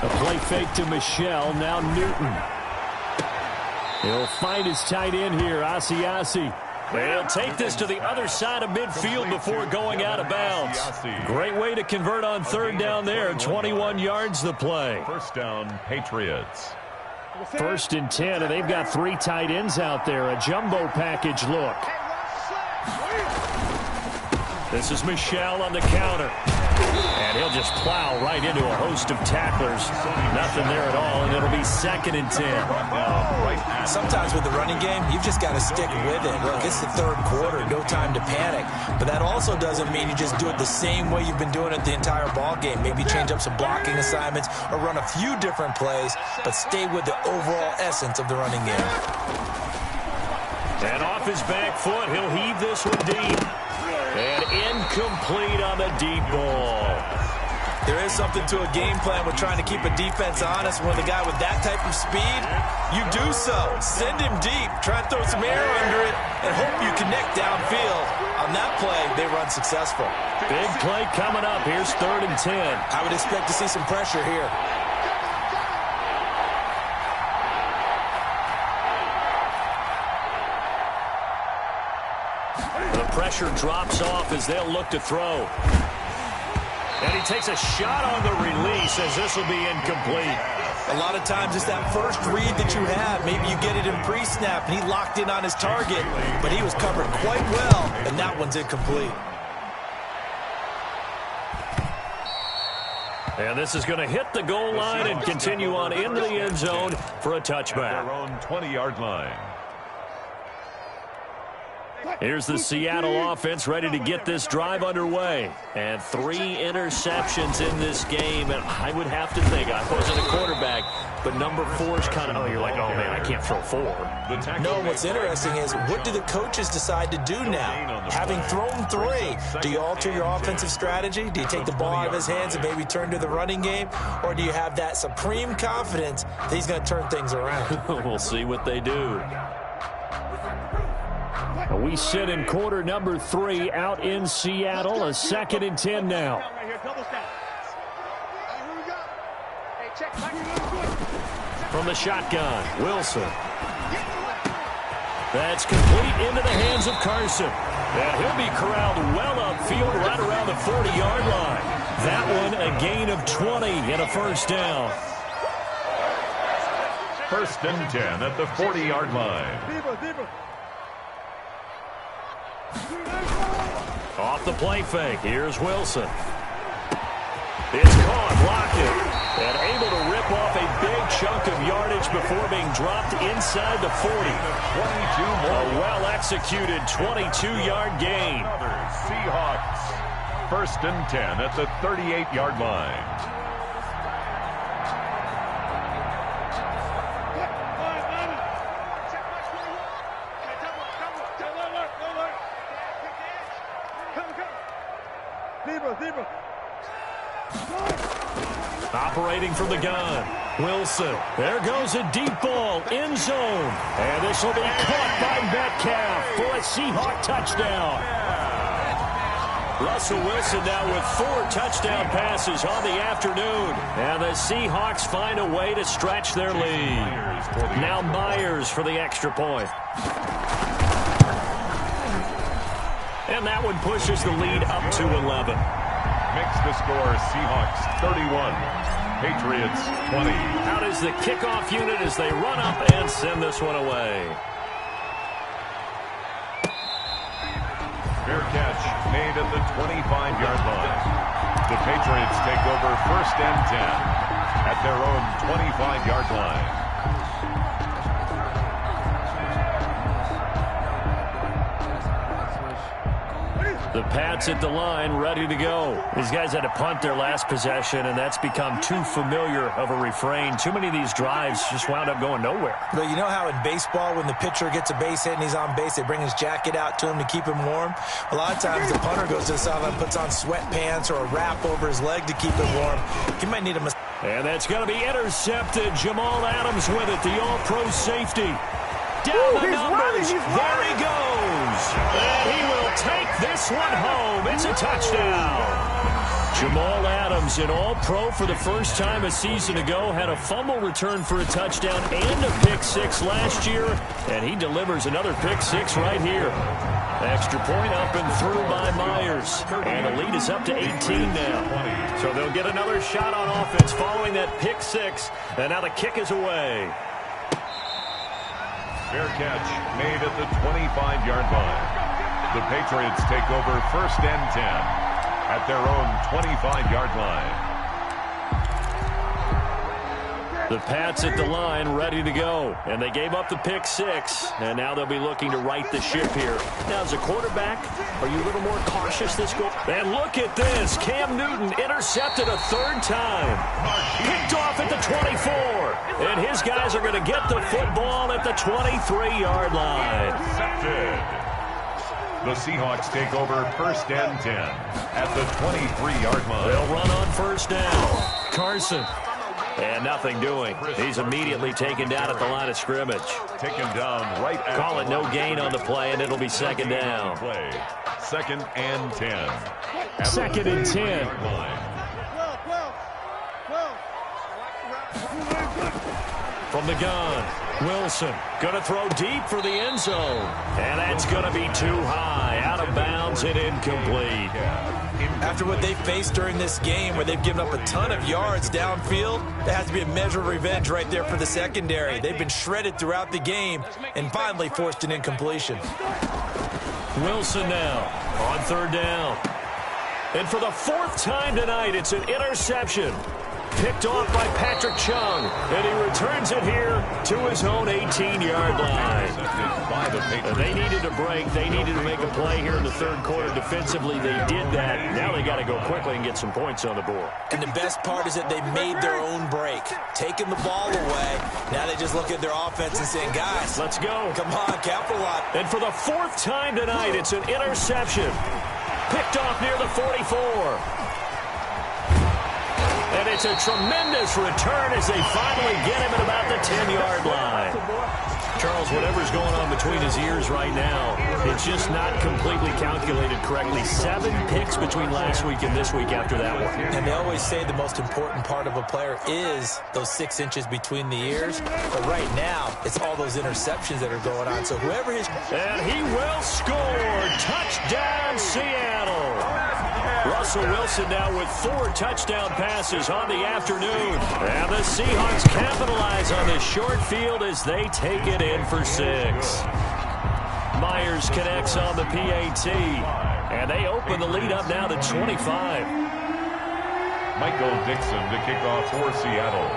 A play fake to Michelle, now Newton. He'll find his tight end here, Asiasi. They'll take this to the other side of midfield before going out of bounds. Great way to convert on third down there. 21 yards the play. First down, Patriots. 1st and 10, and they've got 3 tight ends out there. A jumbo package look. This is Michelle on the counter. And he'll just plow right into a host of tacklers. Nothing there at all, and it'll be 2nd and 10. Sometimes with the running game, you've just got to stick with it. Look, it's the third quarter, no time to panic. But that also doesn't mean you just do it the same way you've been doing it the entire ball game. Maybe change up some blocking assignments or run a few different plays, but stay with the overall essence of the running game. And off his back foot, he'll heave this one deep. And incomplete on the deep ball. There is something to a game plan with trying to keep a defense honest. When the guy with that type of speed, you do so. Send him deep. Try and throw some air under it and hope you connect downfield. On that play, they run successful. Big play coming up. Here's 3rd and 10. I would expect to see some pressure here. The pressure drops off as they'll look to throw. And he takes a shot on the release as this will be incomplete. A lot of times it's that first read that you have. Maybe you get it in pre-snap and he locked in on his target, but he was covered quite well, and that one's incomplete. And this is going to hit the goal line and continue on into the end zone for a touchback. Their own 20-yard line. Here's the Seattle offense ready to get this drive underway. And 3 interceptions in this game. And I would have to think, I wasn't a quarterback, but number 4 is kind of, oh, you're like, oh, man, I can't throw 4. No, what's interesting is, what do the coaches decide to do now? Having thrown 3, do you alter your offensive strategy? Do you take the ball out of his hands and maybe turn to the running game? Or do you have that supreme confidence that he's going to turn things around? We'll see what they do. We sit in quarter number 3 out in Seattle. A 2nd and 10 now. From the shotgun, Wilson. That's complete into the hands of Carson. And he'll be corralled well upfield right around the 40-yard line. That one a gain of 20 and a first down. 1st and 10 at the 40-yard line. Off the play fake, here's Wilson. It's caught, blocked it, and able to rip off a big chunk of yardage before being dropped inside the 40. A well-executed 22-yard gain. Seahawks, 1st and 10 at the 38-yard line. Operating from the gun. Wilson. There goes a deep ball. End zone. And this will be caught by Metcalf for a Seahawk touchdown. Russell Wilson now with 4 touchdown passes on the afternoon. And the Seahawks find a way to stretch their lead. Now Myers for the extra point. And that one pushes the lead up to 11. Makes the score Seahawks 31, Patriots 20. Out is the kickoff unit as they run up and send this one away. Fair catch made at the 25-yard line. The Patriots take over 1st and 10 at their own 25-yard line. The Pats at the line, ready to go. These guys had to punt their last possession, and that's become too familiar of a refrain. Too many of these drives just wound up going nowhere. But you know how in baseball, when the pitcher gets a base hit and he's on base, they bring his jacket out to him to keep him warm? A lot of times the punter goes to the sideline, puts on sweatpants or a wrap over his leg to keep him warm. He might need a mistake. And that's going to be intercepted. Jamal Adams with it, the all-pro safety. Down the numbers. There he goes. And he will take this one home. It's a touchdown. Jamal Adams, an all-pro for the first time a season ago, had a fumble return for a touchdown and a pick-6 last year, and he delivers another pick-6 right here. Extra point up and through by Myers, and the lead is up to 18 now. So they'll get another shot on offense following that pick-6, and now the kick is away. Fair catch made at the 25-yard line. The Patriots take over 1st and 10 at their own 25-yard line. The Pats at the line, ready to go. And they gave up the pick-6, and now they'll be looking to right the ship here. Now, as a quarterback, are you a little more cautious this go? And look at this. Cam Newton intercepted a 3rd time. Picked off at the 24. And his guys are going to get the football at the 23-yard line. Intercepted. The Seahawks take over 1st and 10 at the 23-yard line. They'll run on 1st down. Carson. And nothing doing. He's immediately taken down at the line of scrimmage. Taken down right at Call it no gain on the play, and it'll be 2nd down. Play. 2nd and 10. 2nd and 10. From the gun, Wilson going to throw deep for the end zone. And that's going to be too high. Out of bounds and incomplete. After what they faced during this game, where they've given up a ton of yards downfield, there has to be a measure of revenge right there for the secondary. They've been shredded throughout the game and finally forced an incompletion. Wilson now on 3rd down. And for the 4th time tonight, it's an interception. Picked off by Patrick Chung, and he returns it here to his own 18-yard line. And they needed a break. They needed to make a play here in the 3rd quarter. Defensively, they did that. Now they got to go quickly and get some points on the board. And the best part is that they made their own break, taking the ball away. Now they just look at their offense and saying, guys, let's go. Come on, capitalize. And for the 4th time tonight, it's an interception. Picked off near the 44. And it's a tremendous return as they finally get him at about the 10-yard line. Charles, whatever's going on between his ears right now, it's just not completely calculated correctly. 7 picks between last week and this week after that one. And they always say the most important part of a player is those 6 inches between the ears. But right now, it's all those interceptions that are going on. So whoever is... And he will score. Touchdown, Seattle. Russell Wilson now with 4 touchdown passes on the afternoon. And the Seahawks capitalize on this short field as they take it in for 6. Myers connects on the PAT. And they open the lead up now to 25. Michael Dixon to kick off for Seattle.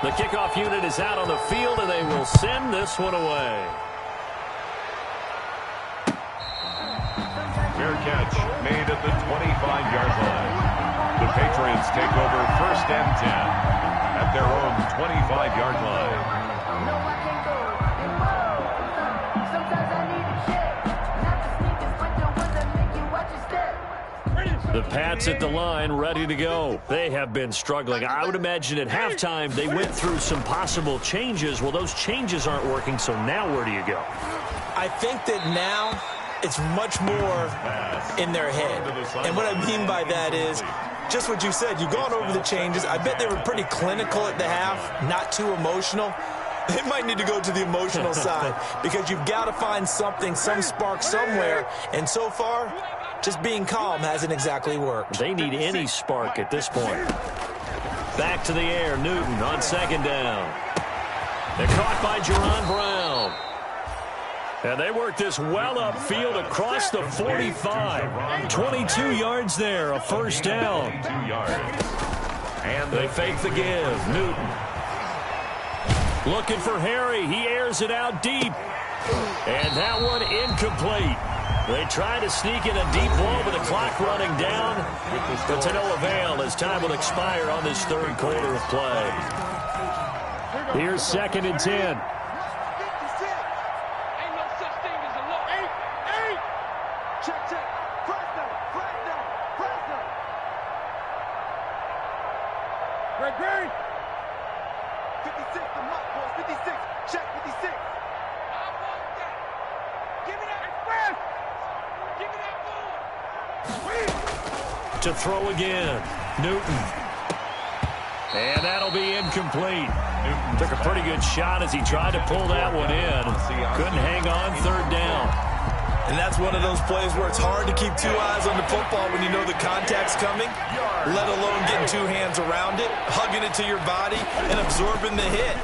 The kickoff unit is out on the field, and they will send this one away. Fair catch made at the 25-yard line. The Patriots take over 1st and 10 at their own 25-yard line. Sometimes I need a check, not the sneakers, but the ones that make you watch your step. The Pats at the line, ready to go. They have been struggling. I would imagine at halftime they went through some possible changes. Well, those changes aren't working, so now where do you go? I think that now it's much more in their head. And what I mean by that is just what you said. You've gone over the changes. I bet they were pretty clinical at the half, not too emotional. They might need to go to the emotional side because you've got to find something, some spark somewhere. And so far, just being calm hasn't exactly worked. They need any spark at this point. Back to the air, Newton on second down. They're caught by Jerron Brown. And they work this well upfield across the 45. 22 yards there, a first down. 2 yards. And they fake the give. Newton looking for Harry. He airs it out deep. And that one incomplete. They try to sneak in a deep ball with the clock running down. But to no avail as time will expire on this third quarter of play. Here's 2nd and 10. Gregory! 56, the mock ball, 56, check 56. I want that. Give me that express. Give me that ball. To throw again, Newton. And that'll be incomplete. Newton took a pretty good shot as he tried to pull that one in. Couldn't hang on, third down. And that's one of those plays where it's hard to keep 2 eyes on the football when you know the contact's coming, let alone getting 2 hands around it, hugging it to your body, and absorbing the hit,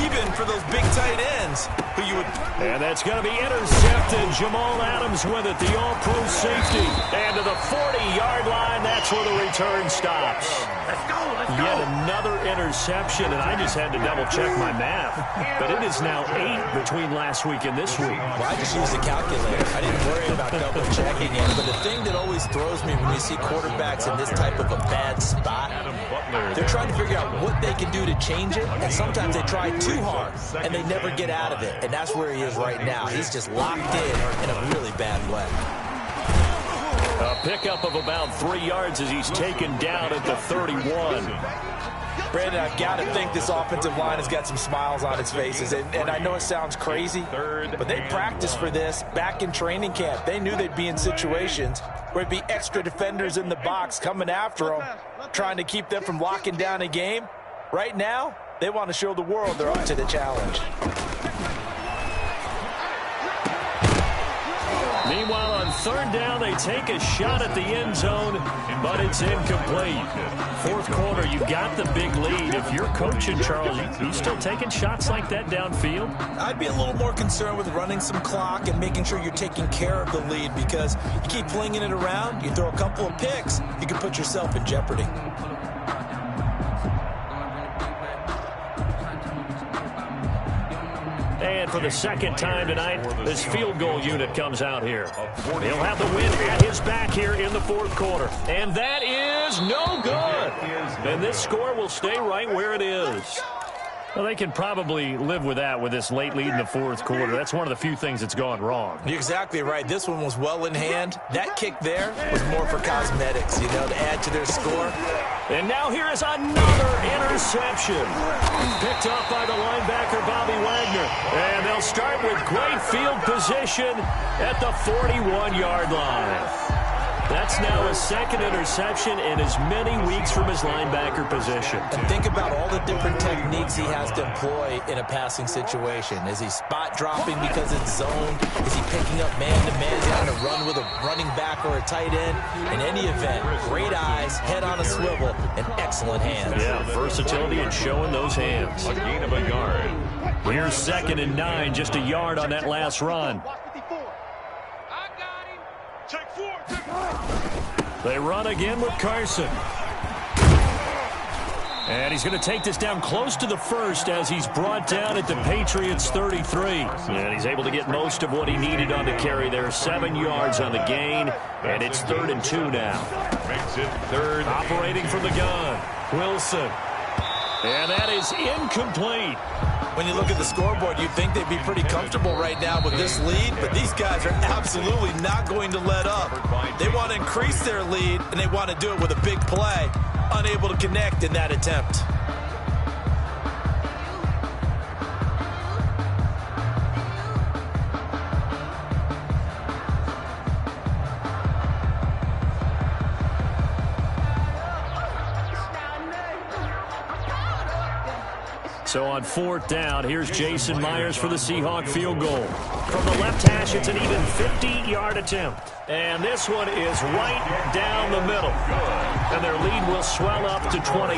even for those big tight ends who you would... And that's going to be intercepted. Jamal Adams with it, the all-pro safety. And to the 40-yard line, that's where the return stops. Let's go. Yet another interception, and I just had to double-check my math. But it is now 8 between last week and this week. Well, I just used a calculator. I didn't worry about double-checking it. But the thing that always throws me when you see quarterbacks in this type of a bad spot, they're trying to figure out what they can do to change it, and sometimes they try too hard, and they never get out of it. And that's where he is right now. He's just locked in a really bad way. A pickup of about 3 yards as he's taken down at the 31. Brandon, I've got to think this offensive line has got some smiles on its faces. And I know it sounds crazy, but they practiced for this back in training camp. They knew they'd be in situations where it'd be extra defenders in the box coming after them, trying to keep them from locking down a game. Right now, they want to show the world they're up to the challenge. Meanwhile, on third down, they take a shot at the end zone, but it's incomplete. Fourth quarter, you got the big lead. If you're coaching, Charles, you still taking shots like that downfield? I'd be a little more concerned with running some clock and making sure you're taking care of the lead, because you keep flinging it around, you throw a couple of picks, you can put yourself in jeopardy. And for the second time tonight, this field goal unit comes out here. He'll have the win at his back here in the fourth quarter. And that is no good. And this score will stay right where it is. Well, they can probably live with that with this late lead in the fourth quarter. That's one of the few things that's gone wrong. You're exactly right. This one was well in hand. That kick there was more for cosmetics, you know, to add to their score. And now here is another interception. Picked up by the linebacker, Bobby Wagner. And they'll start with great field position at the 41-yard line. That's now his second interception in as many weeks from his linebacker position. And think about all the different techniques he has to employ in a passing situation. Is he spot dropping because it's zoned? Is he picking up man-to-man down to run with a running back or a tight end? In any event, great eyes, head on a swivel, and excellent hands. Yeah, versatility and showing those hands. A gain of a yard. Here's 2nd and 9, just a yard on that last run. They run again with Carson. And he's going to take this down close to the first as he's brought down at the Patriots' 33. And he's able to get most of what he needed on the carry there. 7 yards on the gain, and it's 3rd and 2 now. Makes it 3rd. Operating from the gun, Wilson. And that is incomplete. When you look at the scoreboard, you'd think they'd be pretty comfortable right now with this lead, but these guys are absolutely not going to let up. They want to increase their lead, and they want to do it with a big play. Unable to connect in that attempt. So on 4th down, here's Jason Myers for the Seahawk field goal. From the left hash, it's an even 50-yard attempt. And this one is right down the middle. And their lead will swell up to 28.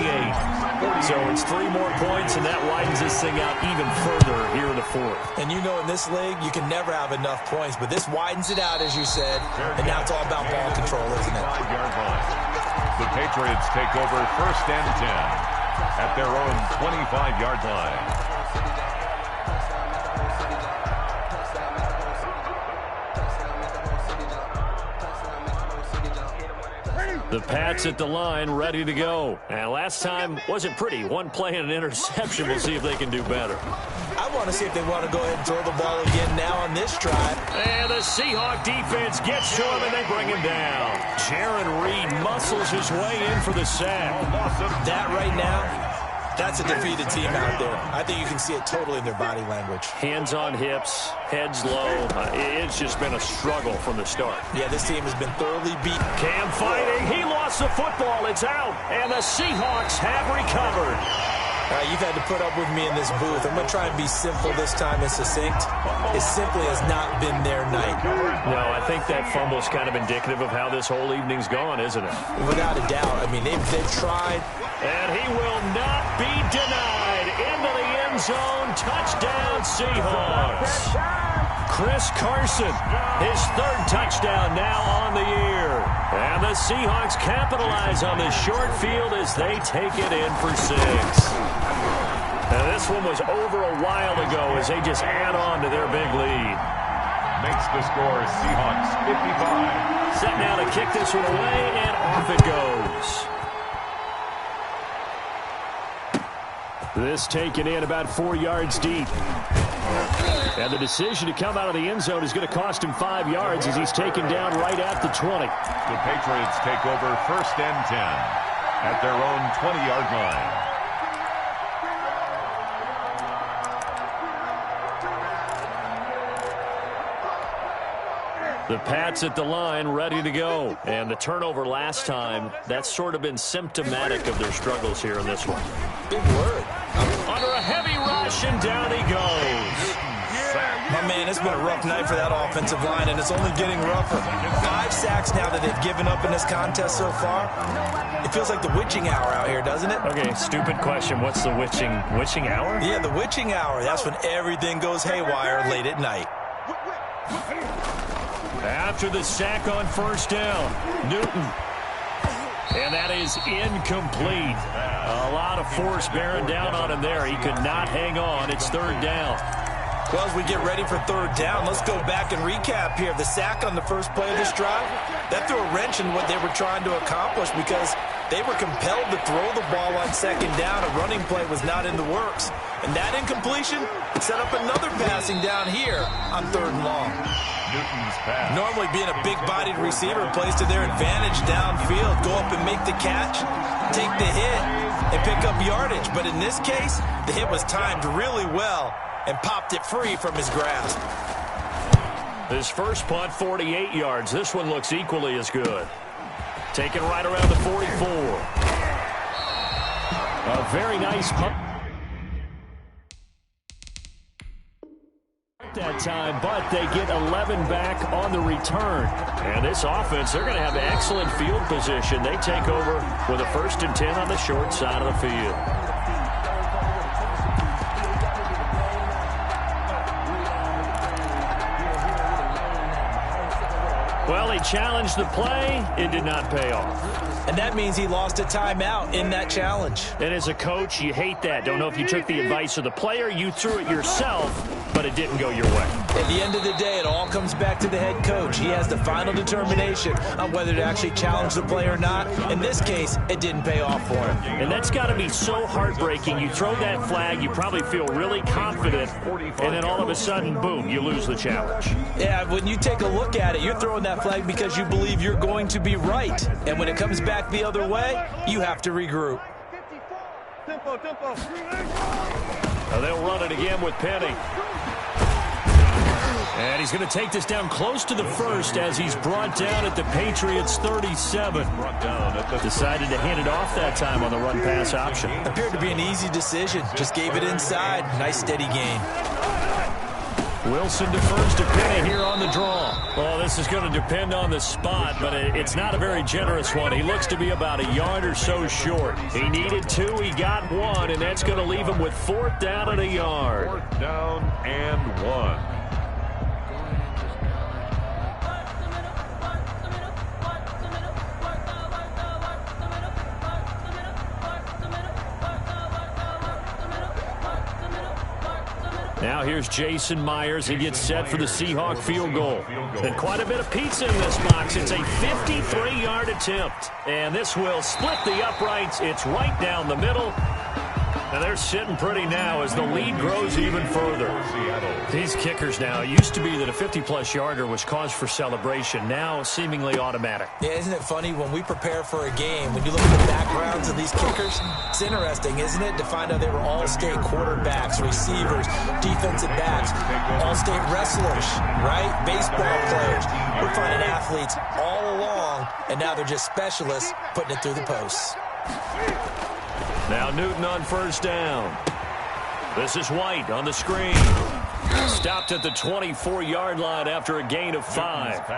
So it's 3 more points, and that widens this thing out even further here in the 4th. And you know in this league, you can never have enough points, but this widens it out, as you said, and now it's all about ball control, isn't it? The Patriots take over 1st and 10. At their own 25-yard line. The Pats at the line, ready to go. And last time wasn't pretty. One play and an interception. We'll see if they can do better. I want to see if they want to go ahead and throw the ball again now on this drive. And the Seahawk defense gets to him, and they bring him down. Jaron Reed muscles his way in for the sack. That right now, that's a defeated team out there. I think you can see it totally in their body language. Hands on hips, heads low. It's just been a struggle from the start. Yeah, this team has been thoroughly beat. Cam fighting. He lost the football. It's out. And the Seahawks have recovered. You've had to put up with me in this booth. I'm going to try and be simple this time and succinct. It simply has not been their night. No, I think that fumble's kind of indicative of how this whole evening's gone, isn't it? Without a doubt. I mean, they've tried. And he will not be denied. Into the end zone. Touchdown, Seahawks. Chris Carson, his 3rd touchdown now on the year. And the Seahawks capitalize on this short field as they take it in for 6. And this one was over a while ago as they just add on to their big lead. Makes the score Seahawks 55. Set now to kick this one away, and off it goes. This taken in about 4 yards deep. And the decision to come out of the end zone is going to cost him 5 yards as he's taken down right at the 20. The Patriots take over 1st and 10 at their own 20-yard line. The Pats at the line, ready to go. And the turnover last time, that's sort of been symptomatic of their struggles here in this one. Big word. Under a heavy rush, and down he goes. My man, it's been a rough night for that offensive line, and it's only getting rougher. 5 sacks now that they've given up in this contest so far. It feels like the witching hour out here, doesn't it? Okay, stupid question. What's the witching hour? Yeah, the witching hour. That's when everything goes haywire late at night. After the sack on 1st down, Newton. And that is incomplete. A lot of force bearing down on him there. He could not hang on. It's 3rd down. Well, as we get ready for 3rd down, let's go back and recap here. The sack on the first play of this drive, that threw a wrench in what they were trying to accomplish because they were compelled to throw the ball on 2nd down. A running play was not in the works. And that incompletion set up another passing down here on 3rd and long. Newton's pass. Normally being a big-bodied receiver plays to their advantage downfield. Go up and make the catch, take the hit, and pick up yardage. But in this case, the hit was timed really well and popped it free from his grasp. His first punt, 48 yards. This one looks equally as good. Taken right around the 44. A very nice punt. That time, but they get 11 back on the return. And this offense, they're going to have excellent field position. They take over with a 1st and 10 on the short side of the field. Well, he challenged the play. It did not pay off. And that means he lost a timeout in that challenge. And as a coach, you hate that. Don't know if you took the advice of the player. You threw it yourself. but it didn't go your way. At the end of the day, it all comes back to the head coach. He has the final determination on whether to actually challenge the play or not. In this case, it didn't pay off for him. And that's got to be so heartbreaking. You throw that flag, you probably feel really confident, and then all of a sudden, boom, you lose the challenge. Yeah, when you take a look at it, you're throwing that flag because you believe you're going to be right. And when it comes back the other way, you have to regroup. Now they'll run it again with Penny. And he's going to take this down close to the first as he's brought down at the Patriots 37. Decided to hand it off that time on the run-pass option. Appeared to be an easy decision. Just gave it inside. Nice steady gain. Wilson defers to Penny here on the draw. Well, this is going to depend on the spot, but it's not a very generous one. He looks to be about a yard or so short. He needed 2, he got 1, and that's going to leave him with 4th down and a yard. 4th down and 1. Now here's Jason Myers. He gets set for the Seahawk field goal. And quite a bit of pizza in this box. It's a 53-yard attempt. And this will split the uprights. It's right down the middle. And they're sitting pretty now as the lead grows even further. These kickers now, it used to be that a 50-plus yarder was cause for celebration. Now seemingly automatic. Yeah, isn't it funny when we prepare for a game, when you look at the backgrounds of these kickers, it's interesting, isn't it, to find out they were all-state quarterbacks, receivers, defensive backs, all-state wrestlers, right? Baseball players. We're finding athletes all along, and now they're just specialists putting it through the posts. Now Newton on 1st down. This is White on the screen. Stopped at the 24-yard line after a gain of 5.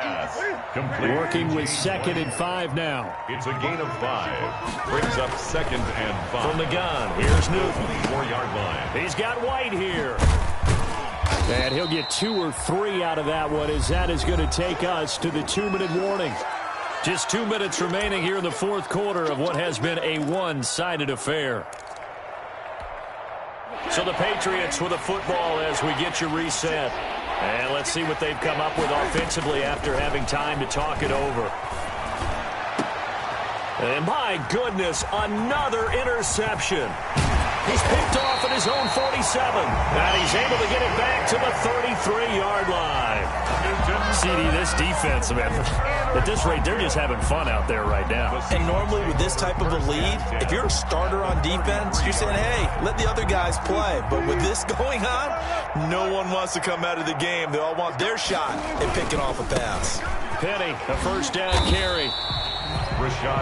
Working with 2nd and 5 now. It's a gain of 5. Brings up 2nd and 5. From the gun, here's Newton. 4-yard line. He's got White here. And he'll get 2 or 3 out of that one as that is going to take us to the 2-minute warning. Just 2 minutes remaining here in the 4th quarter of what has been a one-sided affair. So the Patriots with a football as we get you reset. And let's see what they've come up with offensively after having time to talk it over. And my goodness, another interception. He's picked off at his own 47. And he's able to get it back to the 33-yard line. CD, this defense, man, at this rate, they're just having fun out there right now. And normally with this type of a lead, if you're a starter on defense, you're saying, hey, let the other guys play. But with this going on, no one wants to come out of the game. They all want their shot at picking off a pass. Penny, a 1st down carry.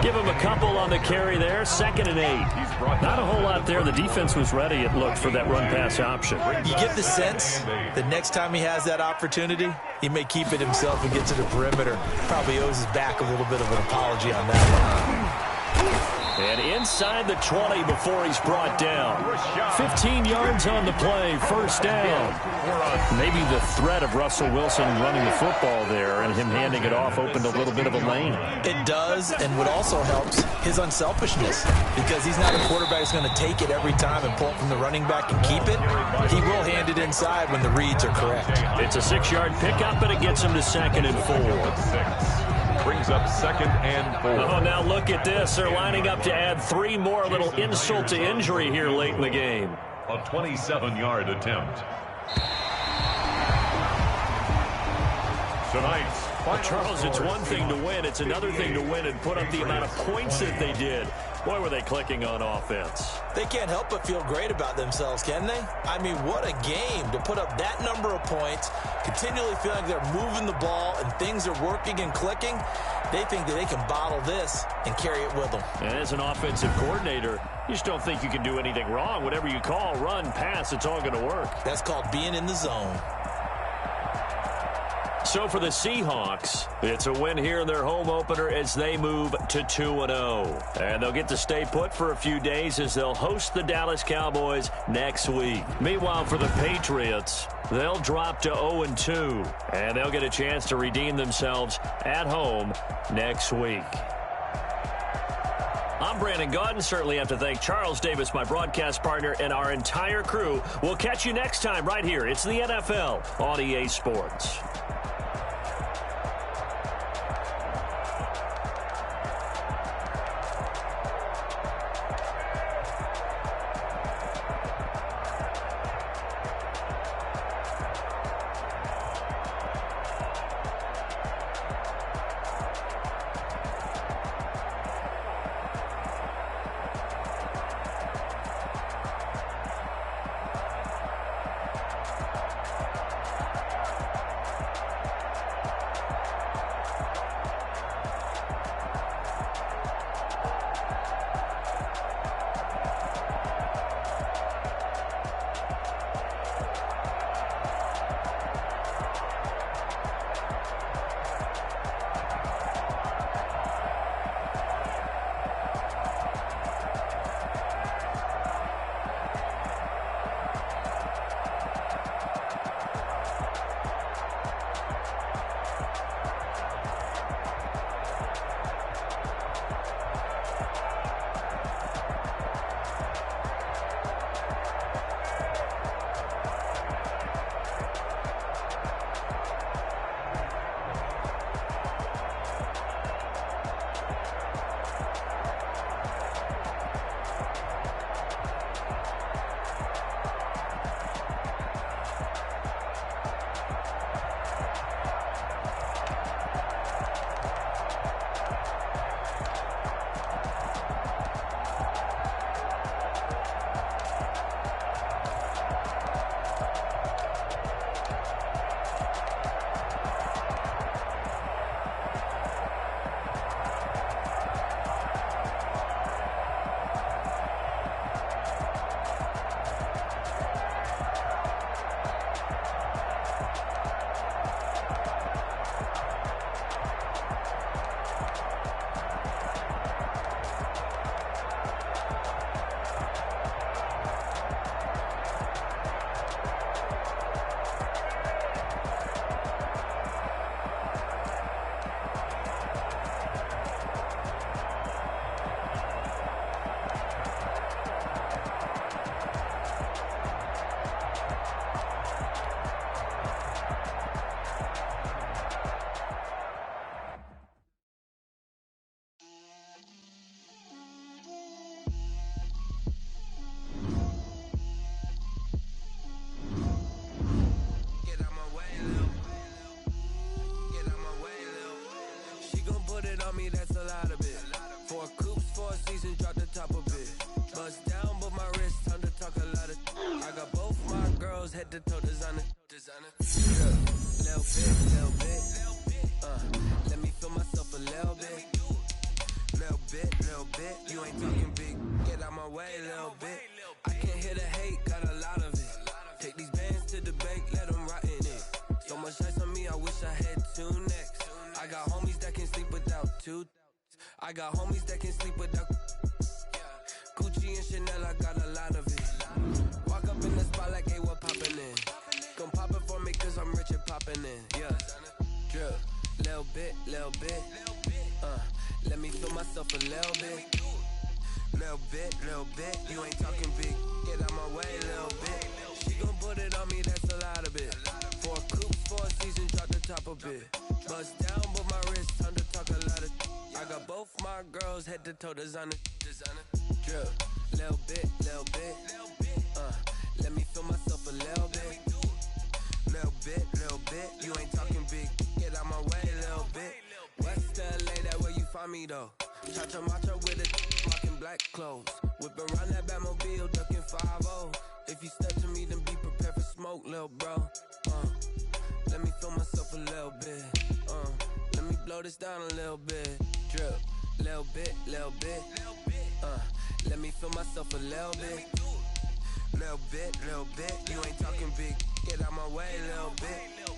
Give him a couple on the carry there. 2nd and 8. Not a whole lot there. The defense was ready, it looked, for that run-pass option. You get the sense that next time he has that opportunity, he may keep it himself and get to the perimeter. Probably owes his back a little bit of an apology on that one. And inside the 20 before he's brought down. 15 yards on the play, 1st down. Maybe the threat of Russell Wilson running the football there and him handing it off opened a little bit of a lane. It does, and what also helps, his unselfishness. Because he's not a quarterback who's going to take it every time and pull it from the running back and keep it. He will hand it inside when the reads are correct. It's a 6-yard pickup, and it gets him to 2nd and 4. Brings up 2nd and 4. Oh, now look at this. They're lining up to add 3 more. A little insult to injury here late in the game. A 27-yard attempt. Tonight's final Charles, it's one thing to win. It's another thing to win and put up the amount of points that they did. Boy, were they clicking on offense. They can't help but feel great about themselves, can they? I mean, what a game to put up that number of points, continually feeling like they're moving the ball and things are working and clicking. They think that they can bottle this and carry it with them. And as an offensive coordinator, you just don't think you can do anything wrong. Whatever you call, run, pass, it's all going to work. That's called being in the zone. So for the Seahawks, it's a win here in their home opener as they move to 2-0. And they'll get to stay put for a few days as they'll host the Dallas Cowboys next week. Meanwhile, for the Patriots, they'll drop to 0-2. And they'll get a chance to redeem themselves at home next week. I'm Brandon Gaudin. Certainly have to thank Charles Davis, my broadcast partner, and our entire crew. We'll catch you next time right here. It's the NFL on EA Sports. That's a lot of it. 4 coops, 4 seasons, drop the top of it. Bust down, but my wrist, time to talk a lot of. I got both my girls head to toe designer. Yeah. Little bit. Let me feel myself a little bit. Little bit. You ain't talking big. Get out my way, little bit. I can't hear the hate, got a lot of it. Take these bands to the bank, let them rot in it. So much ice on me, I wish I had 2 necks. I got homies that can sleep without 2. I got homies that can sleep without Gucci and Chanel, I got a lot of it. Walk up in the spot like, hey, what poppin' in? Gon' pop it for me cause I'm rich and poppin' in. Yeah, drip, little bit. Let me feel myself a little bit. Little bit. You ain't talking big. Get out my way, little bit. She gon' put it on me, that's a lot of it. 4 coops, 4 seasons, drop the top of it. Bust down, but my wrist, time to talk a lot of. I got both my girls head to toe designer. Drip, little bit. Let me feel myself a little bit. Little bit. You ain't talking big. Get out my way, little bit. West LA, that where you find me though. Cha-cha macha with a rockin' black clothes. Whip around that Batmobile, ducking 5-0. If you step to me, then be prepared for smoke, little bro. Let me feel myself a little bit. Let me blow this down a little bit. Drip, little bit. Let me feel myself a little bit. Little bit. You ain't talking big. Get out my way, little bit.